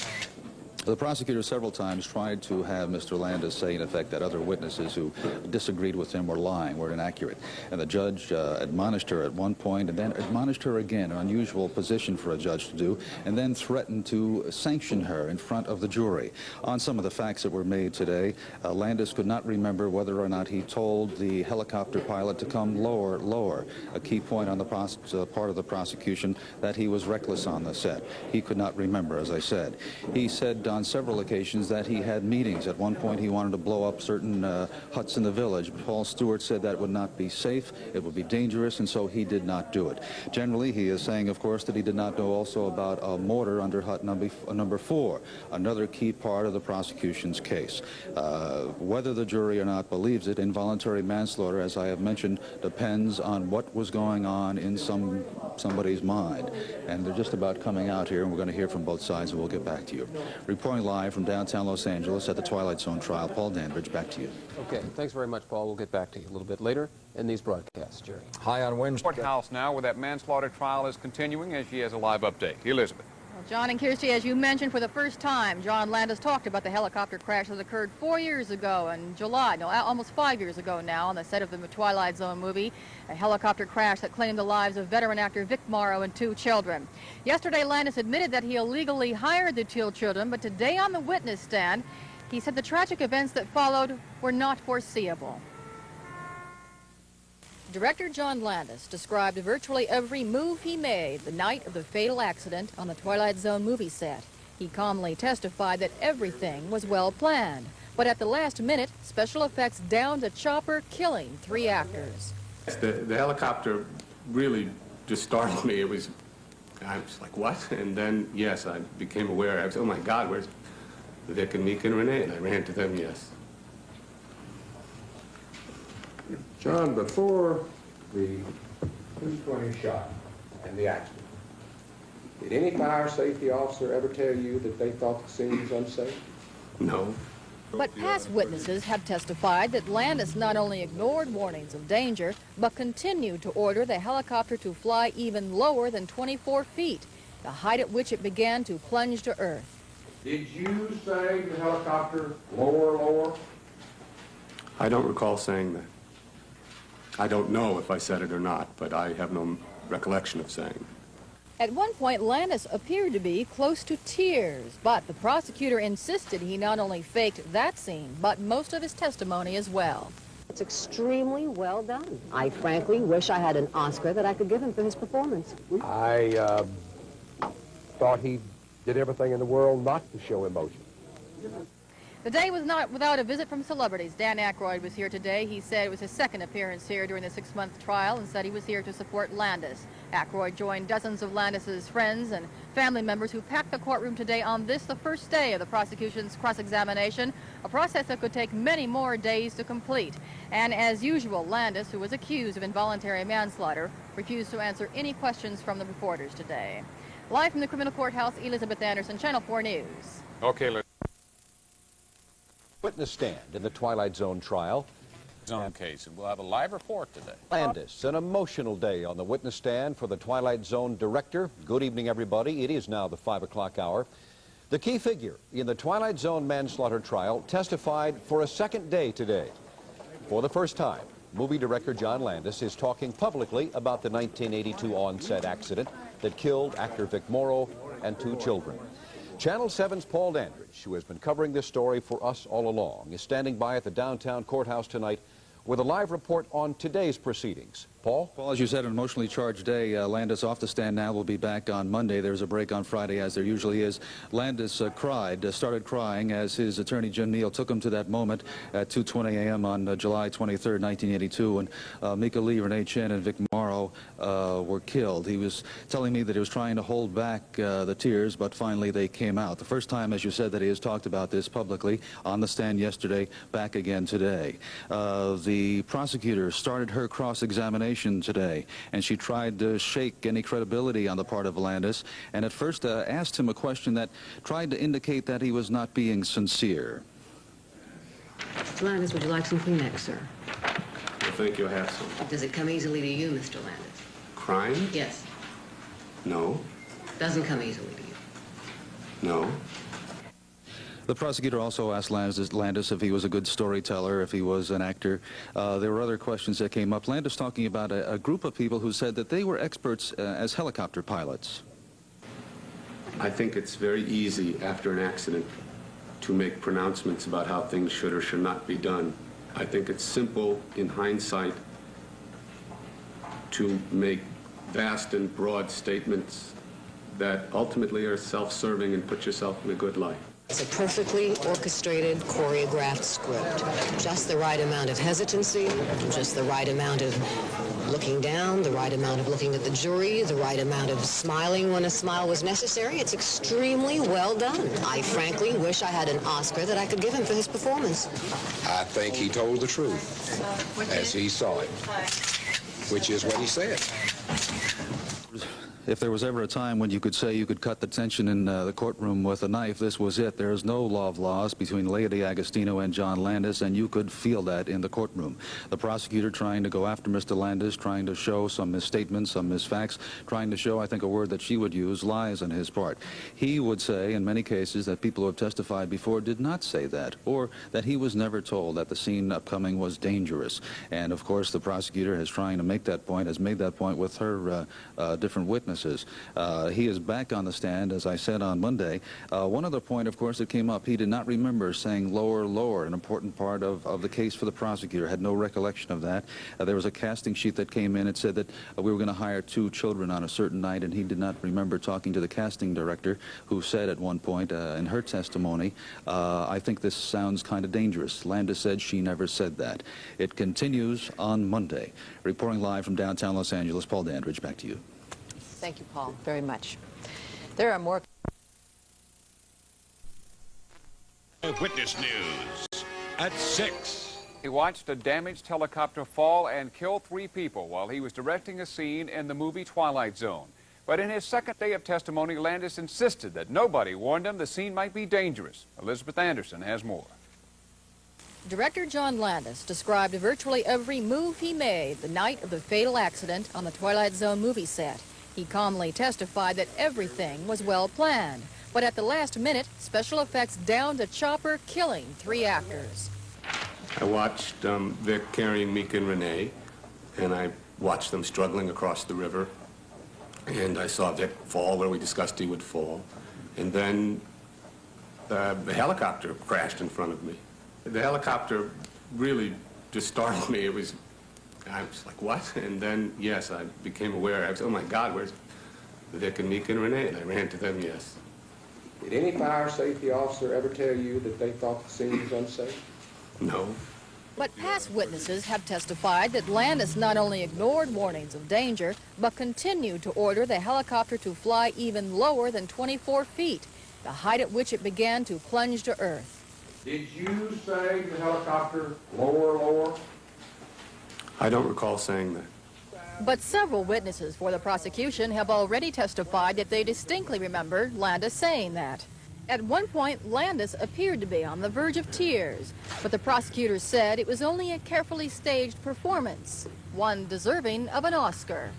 The prosecutor several times tried to have Mr. Landis say, in effect, that other witnesses who disagreed with him were lying, were inaccurate. And the judge admonished her at one point and then admonished her again, an unusual position for a judge to do, and then threatened to sanction her in front of the jury. On some of the facts that were made today, Landis could not remember whether or not he told the helicopter pilot to come lower. A key point on the part of the prosecution that he was reckless on the set. He could not remember, as I said. He said on several occasions that he had meetings. At one point he wanted to blow up certain huts in the village. Paul Stewart said that would not be safe, it would be dangerous, and so he did not do it. Generally, he is saying, of course, that he did not know also about a mortar under hut number 4, another key part of the prosecution's case. Whether the jury or not believes it, involuntary manslaughter, as I have mentioned, depends on what was going on in somebody's mind. And they're just about coming out here, and we're going to hear from both sides, and we'll get back to you. Reporting live from downtown Los Angeles at the Twilight Zone trial, Paul Dandridge, back to you. Okay, thanks very much, Paul. We'll get back to you a little bit later in these broadcasts, Jerry. High on Wednesday. Courthouse now, where that manslaughter trial is continuing, as she has a live update. Elizabeth. Well, John and Kirsty, as you mentioned, for the first time, John Landis talked about the helicopter crash that occurred 4 years ago in July, no, almost 5 years ago now, on the set of the Twilight Zone movie, a helicopter crash that claimed the lives of veteran actor Vic Morrow and 2 children. Yesterday, Landis admitted that he illegally hired the 2 children, but today on the witness stand, he said the tragic events that followed were not foreseeable. Director John Landis described virtually every move he made the night of the fatal accident on the Twilight Zone movie set. He calmly testified that everything was well planned, but at the last minute, special effects downed a chopper, killing 3 actors. The helicopter really just startled me. I was like, what? And then, yes, I became aware. I was, oh my God, where's Vic and Mika and Renee? And I ran to them, yes. John, before the 220 shot and the accident, did any fire safety officer ever tell you that they thought the scene was unsafe? No. But past witnesses have testified that Landis not only ignored warnings of danger, but continued to order the helicopter to fly even lower than 24 feet, the height at which it began to plunge to earth. Did you say the helicopter lower? I don't recall saying that. I don't know if I said it or not, but I have no recollection of saying it. At one point, Landis appeared to be close to tears, but the prosecutor insisted he not only faked that scene, but most of his testimony as well. It's extremely well done. I frankly wish I had an Oscar that I could give him for his performance. I thought he did everything in the world not to show emotion. The day was not without a visit from celebrities. Dan Aykroyd was here today. He said it was his second appearance here during the 6-month trial and said he was here to support Landis. Aykroyd joined dozens of Landis's friends and family members who packed the courtroom today on this, the first day of the prosecution's cross-examination, a process that could take many more days to complete. And as usual, Landis, who was accused of involuntary manslaughter, refused to answer any questions from the reporters today. Live from the criminal courthouse, Elizabeth Anderson, Channel 4 News. Okay, let's witness stand in the Twilight Zone trial. Zone case, and we'll have a live report today. Landis, an emotional day on the witness stand for the Twilight Zone director. Good evening, everybody. It is now the 5 o'clock hour. The key figure in the Twilight Zone manslaughter trial testified for a second day today. For the first time, movie director John Landis is talking publicly about the 1982 on-set accident that killed actor Vic Morrow and 2 children. Channel 7's Paul Dandridge, who has been covering this story for us all along, is standing by at the downtown courthouse tonight with a live report on today's proceedings. Paul? Well, as you said, an emotionally charged day. Landis off the stand now, will be back on Monday. There's a break on Friday, as there usually is. Landis started crying as his attorney Jim Neal took him to that moment at 2:20 a.m. on July 23rd, 1982, when Mika Lee, Renee Chen, and Vic Morrow Morrow were killed. He was telling me that he was trying to hold back the tears, but finally they came out. The first time, as you said, that he has talked about this publicly on the stand yesterday, back again today. The prosecutor started her cross-examination today, and she tried to shake any credibility on the part of Landis, and at first asked him a question that tried to indicate that he was not being sincere. Mr. Landis, would you like some Kleenex, sir? I think you'll have some. Does it come easily to you, Mr. Landis? Crime? Yes. No. Doesn't come easily to you. No. The prosecutor also asked Landis if he was a good storyteller, if he was an actor. There were other questions that came up. Landis talking about a group of people who said that they were experts as helicopter pilots. I think it's very easy after an accident to make pronouncements about how things should or should not be done. I think it's simple in hindsight to make vast and broad statements that ultimately are self-serving and put yourself in a good light. It's a perfectly orchestrated, choreographed script. Just the right amount of hesitancy, just the right amount of looking down, the right amount of looking at the jury, the right amount of smiling when a smile was necessary. It's extremely well done. I frankly wish I had an Oscar that I could give him for his performance. I think he told the truth as he saw it, which is what he said. If there was ever a time when you could say you could cut the tension in the courtroom with a knife, this was it. There is no law of laws between Lady Agostino and John Landis, and you could feel that in the courtroom. The prosecutor trying to go after Mr. Landis, trying to show some misstatements, some misfacts, trying to show, I think, a word that she would use, lies on his part. He would say, in many cases, that people who have testified before did not say that, or that he was never told that the scene upcoming was dangerous. And, of course, the prosecutor is trying to make that point, has made that point with her different witnesses. He is back on the stand, as I said on Monday. One other point, of course, that came up, he did not remember saying lower, lower, an important part of the case for the prosecutor, had no recollection of that. There was a casting sheet that came in. It said that we were going to hire 2 children on a certain night, and he did not remember talking to the casting director, who said at one point in her testimony, I think this sounds kind of dangerous. Landis said she never said that. It continues on Monday. Reporting live from downtown Los Angeles, Paul Dandridge, back to you. Thank you, Paul, very much. There are more. Witness News at 6. He watched a damaged helicopter fall and kill 3 people while he was directing a scene in the movie Twilight Zone. But in his second day of testimony, Landis insisted that nobody warned him the scene might be dangerous. Elizabeth Anderson has more. Director John Landis described virtually every move he made the night of the fatal accident on the Twilight Zone movie set. He calmly testified that everything was well planned, but at the last minute, special effects downed a chopper, killing 3 actors. I watched Vic carrying Mika and Renee, and I watched them struggling across the river, and I saw Vic fall where we discussed he would fall, and then the helicopter crashed in front of me. The helicopter really just startled me. I was like, what? And then, yes, I became aware. I was, oh my God, where's Vic and Mika and Renee? And I ran to them, yes. Did any fire safety officer ever tell you that they thought the scene was unsafe? No. But past witnesses have testified that Landis not only ignored warnings of danger, but continued to order the helicopter to fly even lower than 24 feet, the height at which it began to plunge to earth. Did you say to the helicopter, lower, lower? I don't recall saying that. But several witnesses for the prosecution have already testified that they distinctly remember Landis saying that. At one point, Landis appeared to be on the verge of tears, but the prosecutor said it was only a carefully staged performance, one deserving of an Oscar.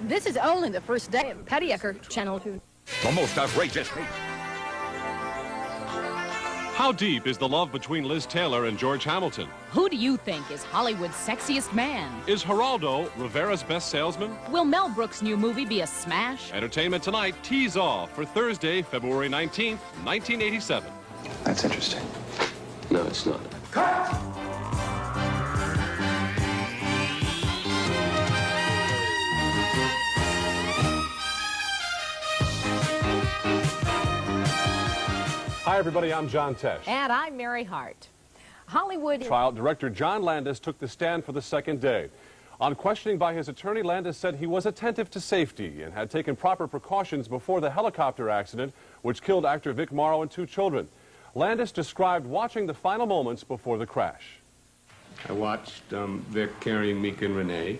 This is only the first day. Patty Ecker, Channel 2. The most outrageous. How deep is the love between Liz Taylor and George Hamilton? Who do you think is Hollywood's sexiest man? Is Geraldo Rivera's best salesman? Will Mel Brooks' new movie be a smash? Entertainment Tonight tees off for Thursday, February 19th, 1987. That's interesting. No, it's not. Cut! Hi, everybody. I'm John Tesh. And I'm Mary Hart. Hollywood Trial director John Landis took the stand for the second day. On questioning by his attorney, Landis said he was attentive to safety and had taken proper precautions before the helicopter accident, which killed actor Vic Morrow and 2 children. Landis described watching the final moments before the crash. I watched Vic carrying Mika and Renee,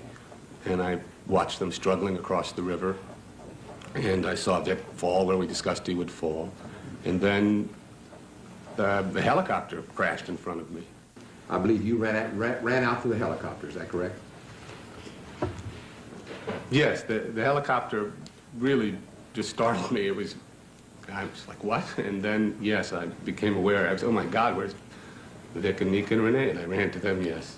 and I watched them struggling across the river. And I saw Vic fall where we discussed he would fall. And then the helicopter crashed in front of me. I believe you ran out through the helicopter, is that correct? Yes, the helicopter really just startled me. I was like, what? And then, yes, I became aware. I was, oh my God, where's Vic and Mika and Renee? And I ran to them, yes.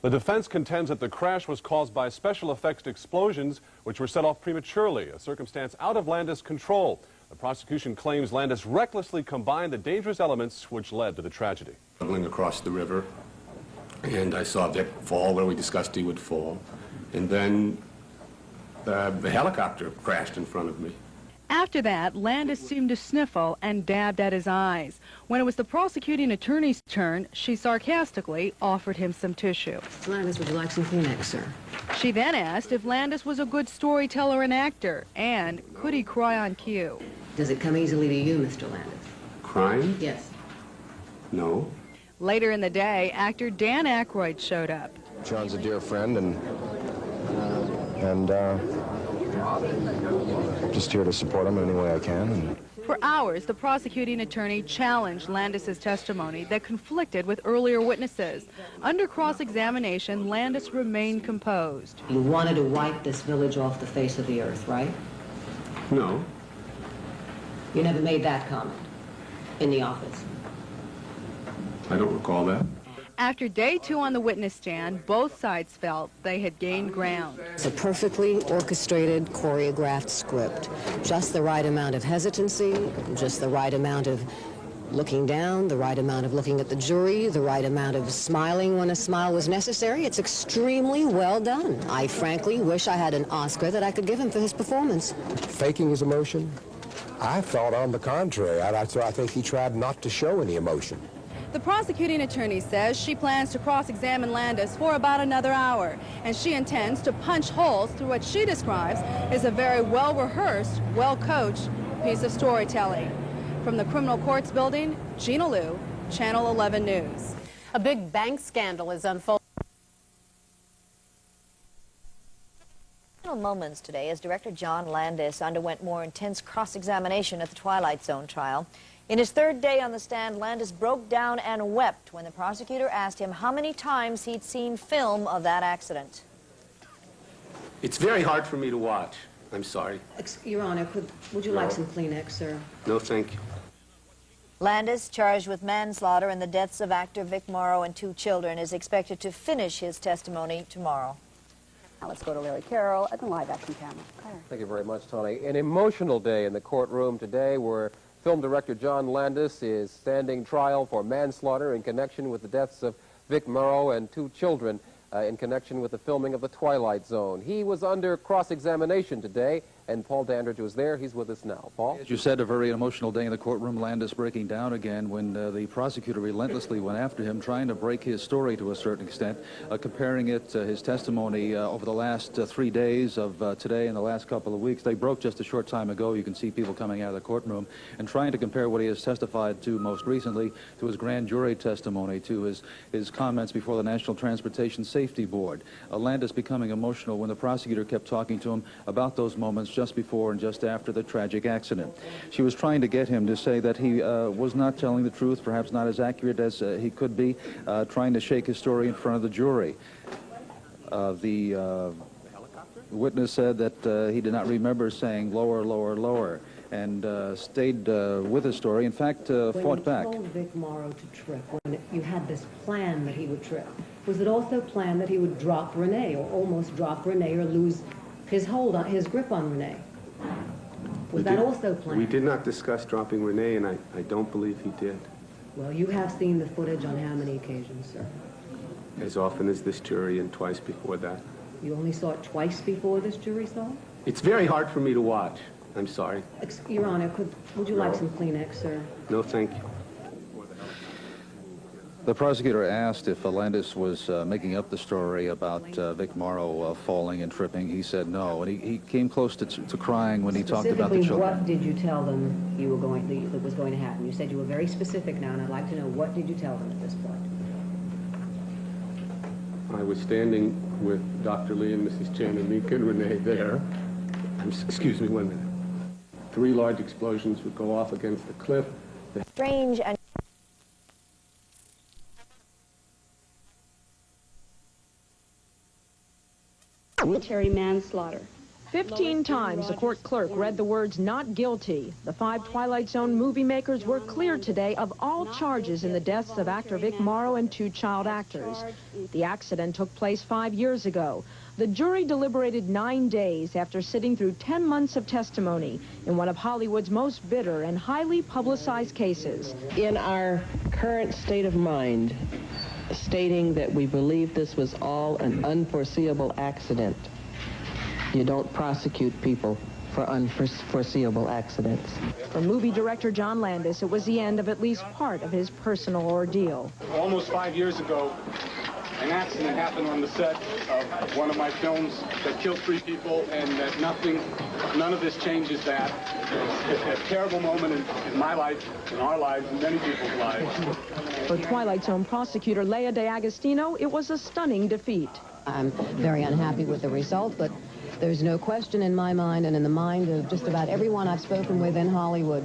The defense contends that the crash was caused by special effects explosions, which were set off prematurely, a circumstance out of Landis' control. The prosecution claims Landis recklessly combined the dangerous elements which led to the tragedy. Struggling across the river, and I saw Vic fall where we discussed he would fall. And then the helicopter crashed in front of me. After that, Landis seemed to sniffle and dabbed at his eyes. When it was the prosecuting attorney's turn, she sarcastically offered him some tissue. Landis, would you like some Kleenex, sir? She then asked if Landis was a good storyteller and actor, and could he cry on cue. Does it come easily to you, Mr. Landis? Crying? Yes. No. Later in the day, actor Dan Aykroyd showed up. John's a dear friend, and just here to support him in any way I can. For hours, the prosecuting attorney challenged Landis' testimony that conflicted with earlier witnesses. Under cross-examination, Landis remained composed. You wanted to wipe this village off the face of the earth, right? No. You never made that comment in the office. I don't recall that. After day 2 on the witness stand, both sides felt they had gained ground. It's a perfectly orchestrated, choreographed script. Just the right amount of hesitancy, just the right amount of looking down, the right amount of looking at the jury, the right amount of smiling when a smile was necessary. It's extremely well done. I frankly wish I had an Oscar that I could give him for his performance. Faking his emotion? I thought on the contrary. I think he tried not to show any emotion. The prosecuting attorney says she plans to cross-examine Landis for about another hour, and she intends to punch holes through what she describes as a very well-rehearsed, well-coached piece of storytelling. From the criminal courts building, Gina Liu, Channel 11 News. A big bank scandal is unfolding. Final moments today as director John Landis underwent more intense cross-examination at the Twilight Zone trial. In his 3rd day on the stand, Landis broke down and wept when the prosecutor asked him how many times he'd seen film of that accident. It's very hard for me to watch. I'm sorry. Your Honor, would you like some Kleenex, sir? No, thank you. Landis, charged with manslaughter in the deaths of actor Vic Morrow and 2 children, is expected to finish his testimony tomorrow. Now let's go to Larry Carroll at the live action camera. Claire. Thank you very much, Tony. An emotional day in the courtroom today where film director John Landis is standing trial for manslaughter in connection with the deaths of Vic Morrow and 2 children in connection with the filming of The Twilight Zone. He was under cross-examination today, and Paul Dandridge was there. He's with us now. Paul? As you said, a very emotional day in the courtroom. Landis breaking down again when the prosecutor relentlessly went after him, trying to break his story to a certain extent, comparing it to his testimony over the last 3 days of today and the last couple of weeks. They broke just a short time ago. You can see people coming out of the courtroom and trying to compare what he has testified to most recently to his grand jury testimony, to his comments before the National Transportation Safety Board. Landis becoming emotional when the prosecutor kept talking to him about those moments just before and just after the tragic accident. She was trying to get him to say that he was not telling the truth, perhaps not as accurate as he could be, trying to shake his story in front of the jury. The witness said that he did not remember saying lower, lower, lower, and stayed with his story. In fact, fought back. When you told Vic Morrow to trip, when you had this plan that he would trip, was it also planned that he would drop Renee, or almost drop Renee, or lose his hold on, his grip on Renee? Was that also planned? We did not discuss dropping Renee, and I don't believe he did. Well, you have seen the footage on how many occasions, sir? As often as this jury and twice before that. You only saw it twice before this jury saw it? It's very hard for me to watch. I'm sorry. Your Honor, would you like some Kleenex, sir? No, thank you. The prosecutor asked if Landis was making up the story about Vic Morrow falling and tripping. He said no, and he came close to crying when he talked about the children. What did you tell them that was going to happen? You said you were very specific now, and I'd like to know, what did you tell them at this point? I was standing with Dr. Lee and Mrs. Chen and Mika and Renee there. Excuse me 1 minute. 3 large explosions would go off against the cliff. Strange and Involuntary manslaughter. 15 times the court clerk read the words "not guilty." The 5 Twilight Zone movie makers were cleared today of all charges in the deaths of actor Vic Morrow and 2 child actors. The accident took place 5 years ago. The jury deliberated 9 days after sitting through 10 months of testimony in one of Hollywood's most bitter and highly publicized cases. In our current state of mind, stating that we believe this was all an unforeseeable accident. You don't prosecute people for unforeseeable accidents. For movie director John Landis, it was the end of at least part of his personal ordeal. Almost 5 years ago, an accident happened on the set of one of my films that killed 3 people, and that none of this changes that. It's a terrible moment in my life, in our lives, in many people's lives. For Twilight Zone prosecutor Leah DeAgostino, it was a stunning defeat. I'm very unhappy with the result, but there's no question in my mind and in the mind of just about everyone I've spoken with in Hollywood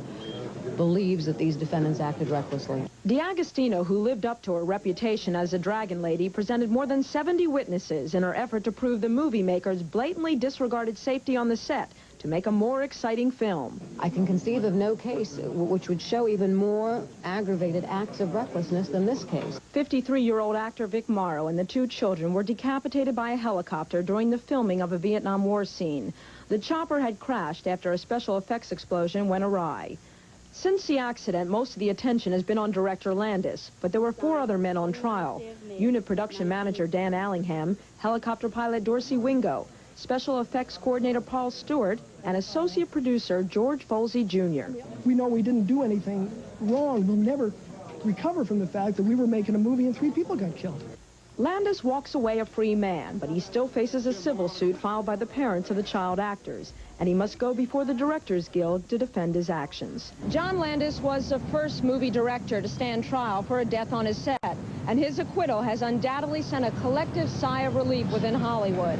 believes that these defendants acted recklessly. DeAgostino, who lived up to her reputation as a dragon lady, presented more than 70 witnesses in her effort to prove the movie makers blatantly disregarded safety on the set to make a more exciting film. I can conceive of no case which would show even more aggravated acts of recklessness than this case. 53-year-old actor Vic Morrow and the 2 children were decapitated by a helicopter during the filming of a Vietnam War scene. The chopper had crashed after a special effects explosion went awry. Since the accident, most of the attention has been on director Landis, but there were 4 other men on trial. Unit production manager Dan Allingham, helicopter pilot Dorsey Wingo, special effects coordinator Paul Stewart, and associate producer George Folsey Jr. We know we didn't do anything wrong. We'll never recover from the fact that we were making a movie and 3 people got killed. Landis walks away a free man, but he still faces a civil suit filed by the parents of the child actors, and he must go before the Directors Guild to defend his actions. John Landis was the first movie director to stand trial for a death on his set, and his acquittal has undoubtedly sent a collective sigh of relief within Hollywood.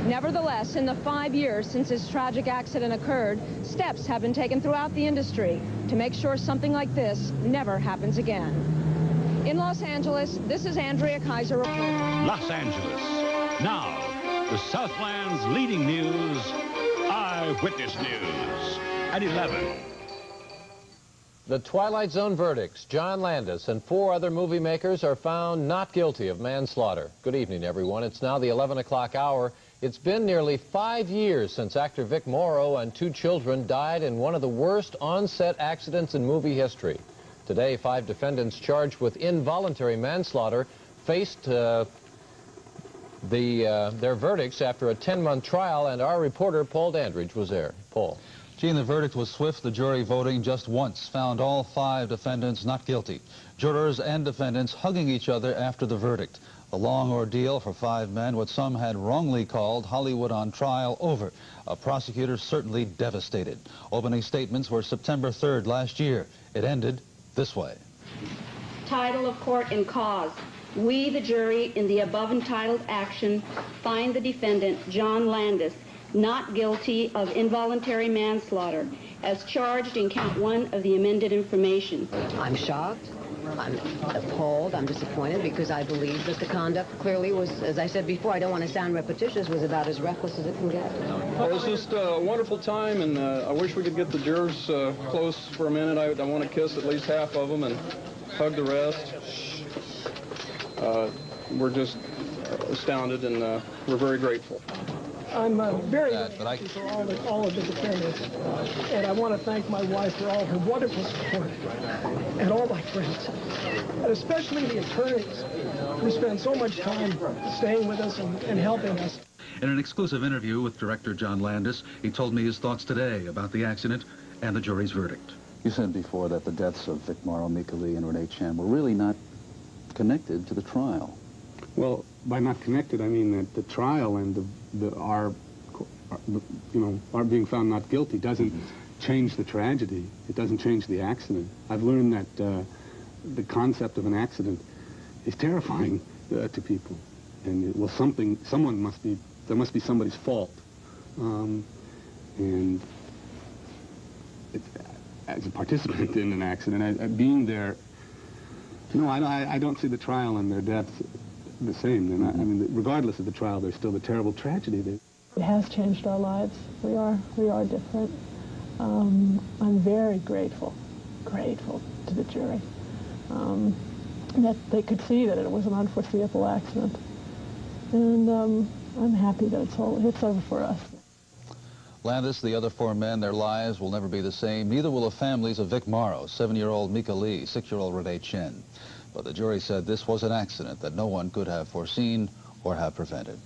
Nevertheless, in the 5 years since this tragic accident occurred, steps have been taken throughout the industry to make sure something like this never happens again. In Los Angeles, this is Andrea Kaiser reporting. Los Angeles. Now, the Southland's leading news, Eyewitness News at 11. The Twilight Zone verdicts. John Landis and 4 other movie makers are found not guilty of manslaughter. Good evening, everyone. It's now the 11 o'clock hour. It's been nearly 5 years since actor Vic Morrow and 2 children died in one of the worst on-set accidents in movie history. Today, 5 defendants charged with involuntary manslaughter faced their verdicts after a 10-month trial, and our reporter Paul Dandridge was there. Paul. Gene, the verdict was swift. The jury voting just once found all 5 defendants not guilty. Jurors and defendants hugging each other after the verdict. A long ordeal for 5 men, what some had wrongly called Hollywood on trial, over. A prosecutor certainly devastated. Opening statements were September 3rd last year. It ended this way. Title of court and cause. We, the jury, in the above entitled action, find the defendant, John Landis, not guilty of involuntary manslaughter, as charged in count 1 of the amended information. I'm shocked. I'm appalled. I'm disappointed because I believe that the conduct clearly was, as I said before, I don't want to sound repetitious, was about as reckless as it can get. Well, it's just a wonderful time, and I wish we could get the jurors close for a minute. I want to kiss at least half of them and hug the rest. We're just astounded, and we're very grateful. I'm very grateful for all of the defendants, and I want to thank my wife for all her wonderful support, and all my friends, and especially the attorneys who spend so much time staying with us and helping us. In an exclusive interview with director John Landis, he told me his thoughts today about the accident and the jury's verdict. You said before that the deaths of Vic Morrow, Mika Lee, and Renee Chen were really not connected to the trial. Well, by not connected, I mean that the trial and our being found not guilty doesn't change the tragedy. It doesn't change the accident. I've learned that the concept of an accident is terrifying to people, and there must be somebody's fault, and as a participant in an accident, being there, I don't see the trial and their deaths the same. And I mean, regardless of the trial, there's still the terrible tragedy. It has changed our lives. We are different. I'm very grateful to the jury that they could see that it was an unforeseeable accident. And I'm happy that it's over for us. Landis, the other 4 men, their lives will never be the same. Neither will the families of Vic Morrow, 7-year-old Mika Lee, 6-year-old Renee Chen. But the jury said this was an accident that no one could have foreseen or have prevented.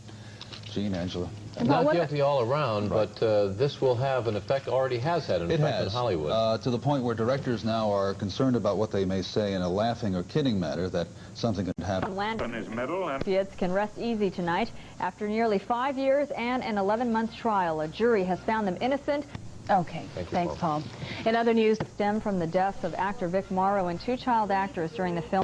Gene, Angela. Not guilty all around, right. But this will have an effect, already has had an effect in Hollywood. To the point where directors now are concerned about what they may say in a laughing or kidding manner, that something could happen. Associates can rest easy tonight. After nearly 5 years and an 11-month trial, a jury has found them innocent. Okay, thanks, Paul. In other news, stem from the deaths of actor Vic Morrow and 2 child actors during the film.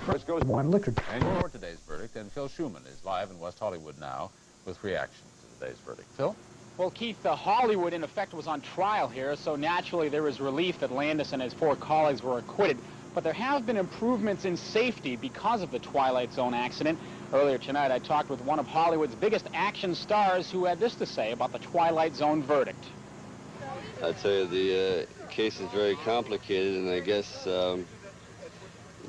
Let's go one liquor. And for today's verdict, and Phil Schuman is live in West Hollywood now with reactions to today's verdict. Phil? Well, Keith, Hollywood, in effect, was on trial here, so naturally there was relief that Landis and his 4 colleagues were acquitted. But there have been improvements in safety because of the Twilight Zone accident. Earlier tonight, I talked with one of Hollywood's biggest action stars who had this to say about the Twilight Zone verdict. I'd say the case is very complicated, and I guess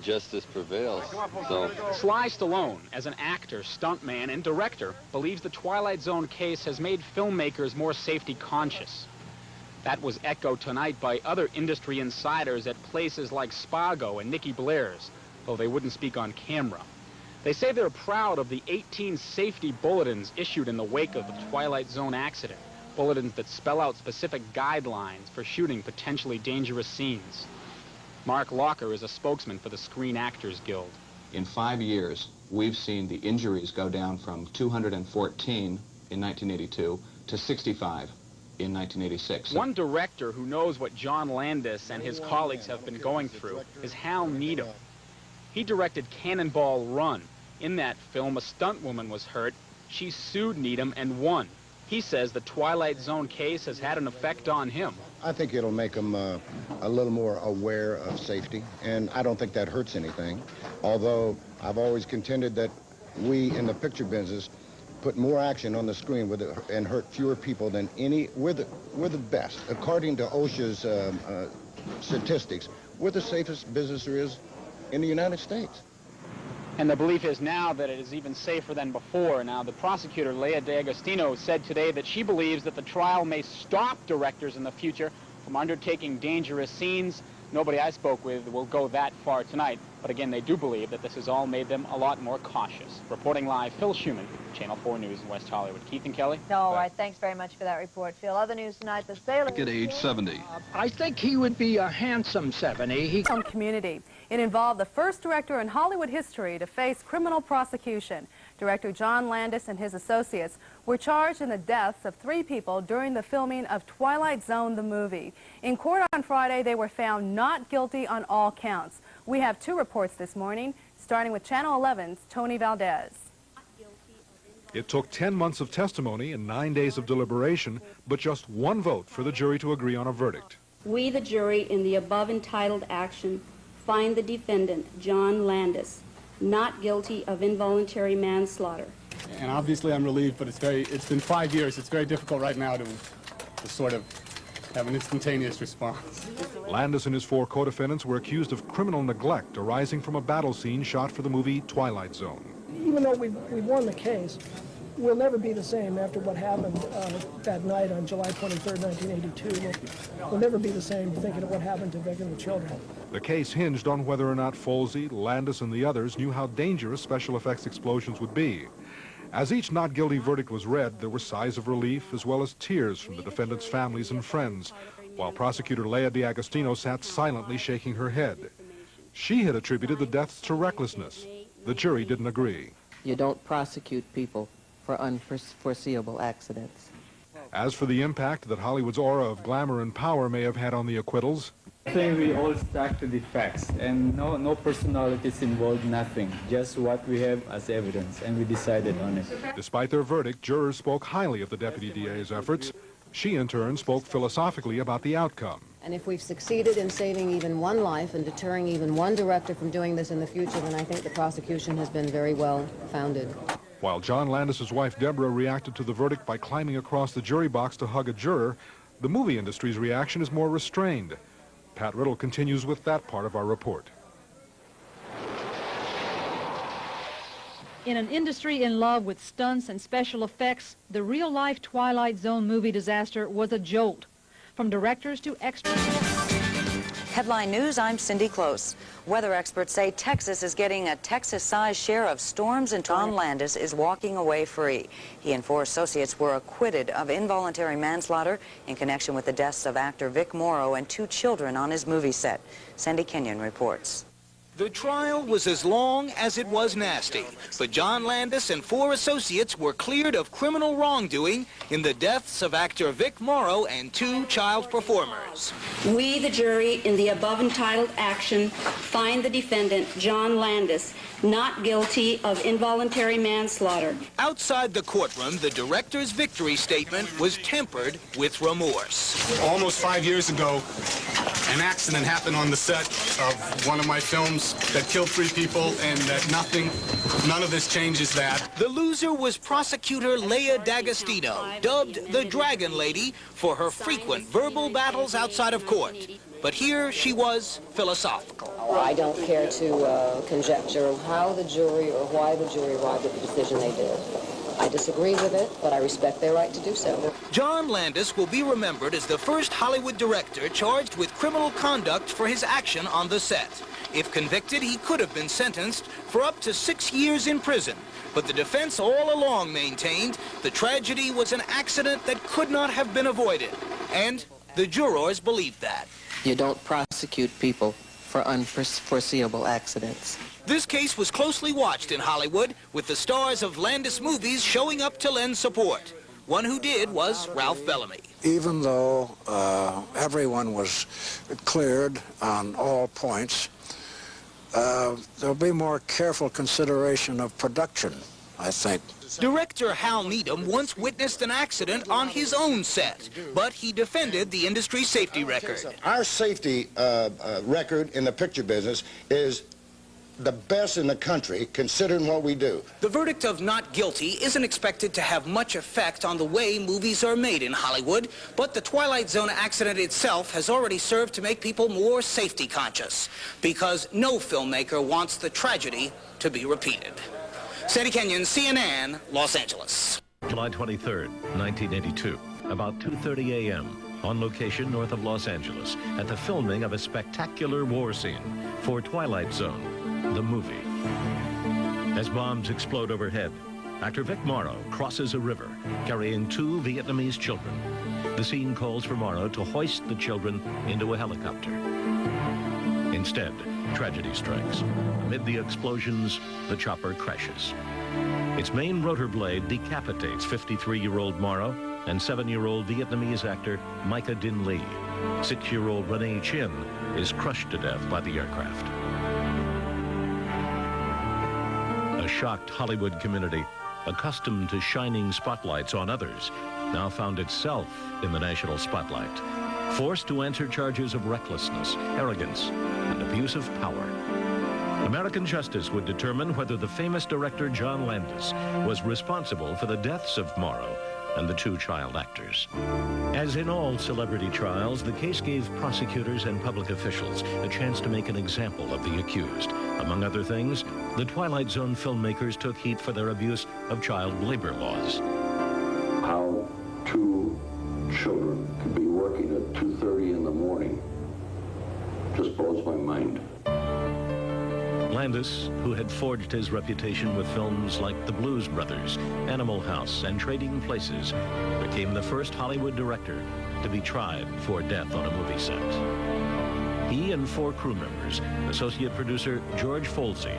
justice prevails. So. Sly Stallone, as an actor, stuntman, and director, believes the Twilight Zone case has made filmmakers more safety conscious. That was echoed tonight by other industry insiders at places like Spago and Nikki Blair's, though they wouldn't speak on camera. They say they're proud of the 18 safety bulletins issued in the wake of the Twilight Zone accident, bulletins that spell out specific guidelines for shooting potentially dangerous scenes. Mark Locker is a spokesman for the Screen Actors Guild. In 5 years, we've seen the injuries go down from 214 in 1982 to 65 in 1986. One director who knows what John Landis and his colleagues have been going through is Hal Needham. He directed Cannonball Run. In that film, a stunt woman was hurt. She sued Needham and won. He says the Twilight Zone case has had an effect on him. I think it'll make them a little more aware of safety, and I don't think that hurts anything. Although I've always contended that we in the picture business put more action on the screen and hurt fewer people than any. We're the best. According to OSHA's statistics, we're the safest business there is in the United States. And the belief is now that it is even safer than before. Now, the prosecutor, Leah D'Agostino, said today that she believes that the trial may stop directors in the future from undertaking dangerous scenes. Nobody I spoke with will go that far tonight. But again, they do believe that this has all made them a lot more cautious. Reporting live, Phil Schuman, Channel 4 News in West Hollywood. Keith and Kelly? All right, thanks very much for that report, Phil. Other news tonight, the sailor... At age 70. I think he would be a handsome 70. Community. It involved the first director in Hollywood history to face criminal prosecution. Director John Landis and his associates were charged in the deaths of 3 people during the filming of Twilight Zone, the movie. In court on Friday, they were found not guilty on all counts. We have 2 reports this morning, starting with Channel 11's Tony Valdez. It took 10 months of testimony and 9 days of deliberation, but just 1 vote for the jury to agree on a verdict. We, the jury, in the above entitled action, find the defendant, John Landis, not guilty of involuntary manslaughter. And obviously I'm relieved, but it's been 5 years. It's very difficult right now to sort of have an instantaneous response. Landis and his 4 co-defendants were accused of criminal neglect arising from a battle scene shot for the movie Twilight Zone. Even though we've won the case, we'll never be the same after what happened that night on July 23rd, 1982. We'll never be the same thinking of what happened to Vic and the children. The case hinged on whether or not Folsey, Landis, and the others knew how dangerous special effects explosions would be. As each not guilty verdict was read, there were sighs of relief as well as tears from the defendants' families and friends, while prosecutor Leah D'Agostino sat silently shaking her head. She had attributed the deaths to recklessness. The jury didn't agree. You don't prosecute people for unforeseeable accidents. As for the impact that Hollywood's aura of glamour and power may have had on the acquittals, I think we all stuck to the facts, and no personalities involved, nothing. Just what we have as evidence, and we decided on it. despite their verdict, jurors spoke highly of the Deputy DA's efforts. She, in turn, spoke philosophically about the outcome. And if we've succeeded in saving even one life and deterring even one director from doing this in the future, then I think the prosecution has been very well founded. While John Landis' wife, Deborah, reacted to the verdict by climbing across the jury box to hug a juror, the movie industry's reaction is more restrained. Pat Riddle continues with that part of our report. In an industry in love with stunts and special effects, the real-life Twilight Zone movie disaster was a jolt. From directors to extras. Headline News, I'm Cindy Close. Weather experts say Texas is getting a Texas-sized share of storms, and John Landis is walking away free. He and 4 associates were acquitted of involuntary manslaughter in connection with the deaths of actor Vic Morrow and 2 children on his movie set. Sandy Kenyon reports. The trial was as long as it was nasty, but John Landis and 4 associates were cleared of criminal wrongdoing in the deaths of actor Vic Morrow and 2 child performers. We, the jury, in the above entitled action, find the defendant, John Landis, not guilty of involuntary manslaughter. Outside the courtroom, the director's victory statement was tempered with remorse. Almost 5 years ago, an accident happened on the set of one of my films that killed 3 people, and none of this changes that. The loser was prosecutor Leia D'Agostino, dubbed the Dragon Lady for her frequent verbal battles outside of court. But here she was philosophical. I don't care to conjecture how the jury or why the jury arrived at the decision they did. I disagree with it, but I respect their right to do so. John Landis will be remembered as the first Hollywood director charged with criminal conduct for his action on the set. If convicted, he could have been sentenced for up to 6 years in prison. But the defense all along maintained the tragedy was an accident that could not have been avoided. And the jurors believed that. You don't prosecute people for unforeseeable accidents. This case was closely watched in Hollywood, with the stars of Landis movies showing up to lend support. One who did was Ralph Bellamy. Even though everyone was cleared on all points, there'll be more careful consideration of production, I think. Director Hal Needham once witnessed an accident on his own set, but he defended the industry safety record. Our safety record in the picture business is the best in the country, considering what we do. The verdict of not guilty isn't expected to have much effect on the way movies are made in Hollywood, but the Twilight Zone accident itself has already served to make people more safety conscious, because no filmmaker wants the tragedy to be repeated. Sandy Kenyon, CNN, Los Angeles. July 23rd, 1982, about 2:30 a.m., on location north of Los Angeles, at the filming of a spectacular war scene for Twilight Zone, the movie. As bombs explode overhead, actor Vic Morrow crosses a river, carrying 2 Vietnamese children. The scene calls for Morrow to hoist the children into a helicopter. Instead, tragedy strikes. Amid the explosions, the chopper crashes. Its main rotor blade decapitates 53-year-old Morrow and 7-year-old Vietnamese actor Micah Din Lee. 6-year-old Renee Chin is crushed to death by the aircraft. A shocked Hollywood community, accustomed to shining spotlights on others, now found itself in the national spotlight, forced to answer charges of recklessness, arrogance, and abuse of power. American justice would determine whether the famous director John Landis was responsible for the deaths of Morrow and the 2 child actors. As in all celebrity trials, the case gave prosecutors and public officials a chance to make an example of the accused. Among other things, the Twilight Zone filmmakers took heat for their abuse of child labor laws. How 2 children could be working at 2:30 in the morning just blows my mind. Landis, who had forged his reputation with films like The Blues Brothers, Animal House, and Trading Places, became the first Hollywood director to be tried for death on a movie set. He and 4 crew members, associate producer George Folsey,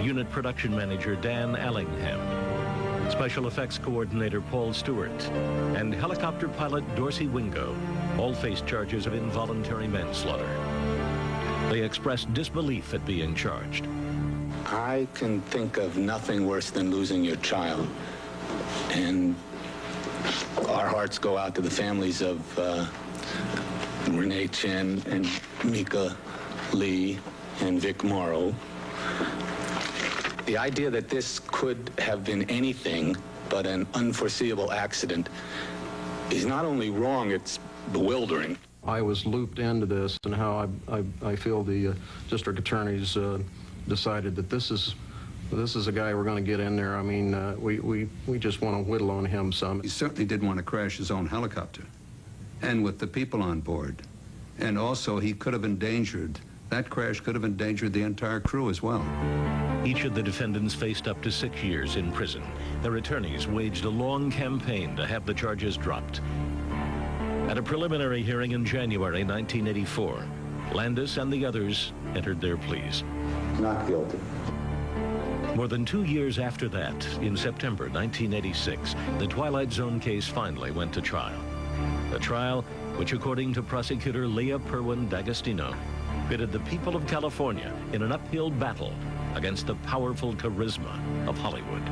unit production manager Dan Allingham, special effects coordinator Paul Stewart, and helicopter pilot Dorsey Wingo, all faced charges of involuntary manslaughter. They expressed disbelief at being charged. I can think of nothing worse than losing your child. And our hearts go out to the families of Renee Chen and Mika Lee and Vic Morrow. The idea that this could have been anything but an unforeseeable accident is not only wrong, it's bewildering. I was looped into this, and how I feel the district attorneys decided that this is a guy we're going to get in there. I mean, we just want to whittle on him some. He certainly did want to crash his own helicopter, and with the people on board. And also, he could have endangered, that crash could have endangered the entire crew as well. Each of the defendants faced up to 6 years in prison. Their attorneys waged a long campaign to have the charges dropped. At a preliminary hearing in January 1984, Landis and the others entered their pleas. Not guilty. More than 2 years after that, in September 1986, the Twilight Zone case finally went to trial. A trial which, according to prosecutor Leah Perwin D'Agostino, pitted the people of California in an uphill battle against the powerful charisma of Hollywood.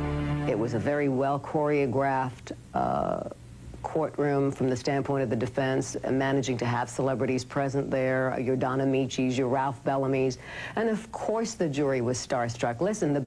It was a very well choreographed courtroom from the standpoint of the defense, managing to have celebrities present there, your Don Amicis, your Ralph Bellamy's, and of course the jury was starstruck. Listen, the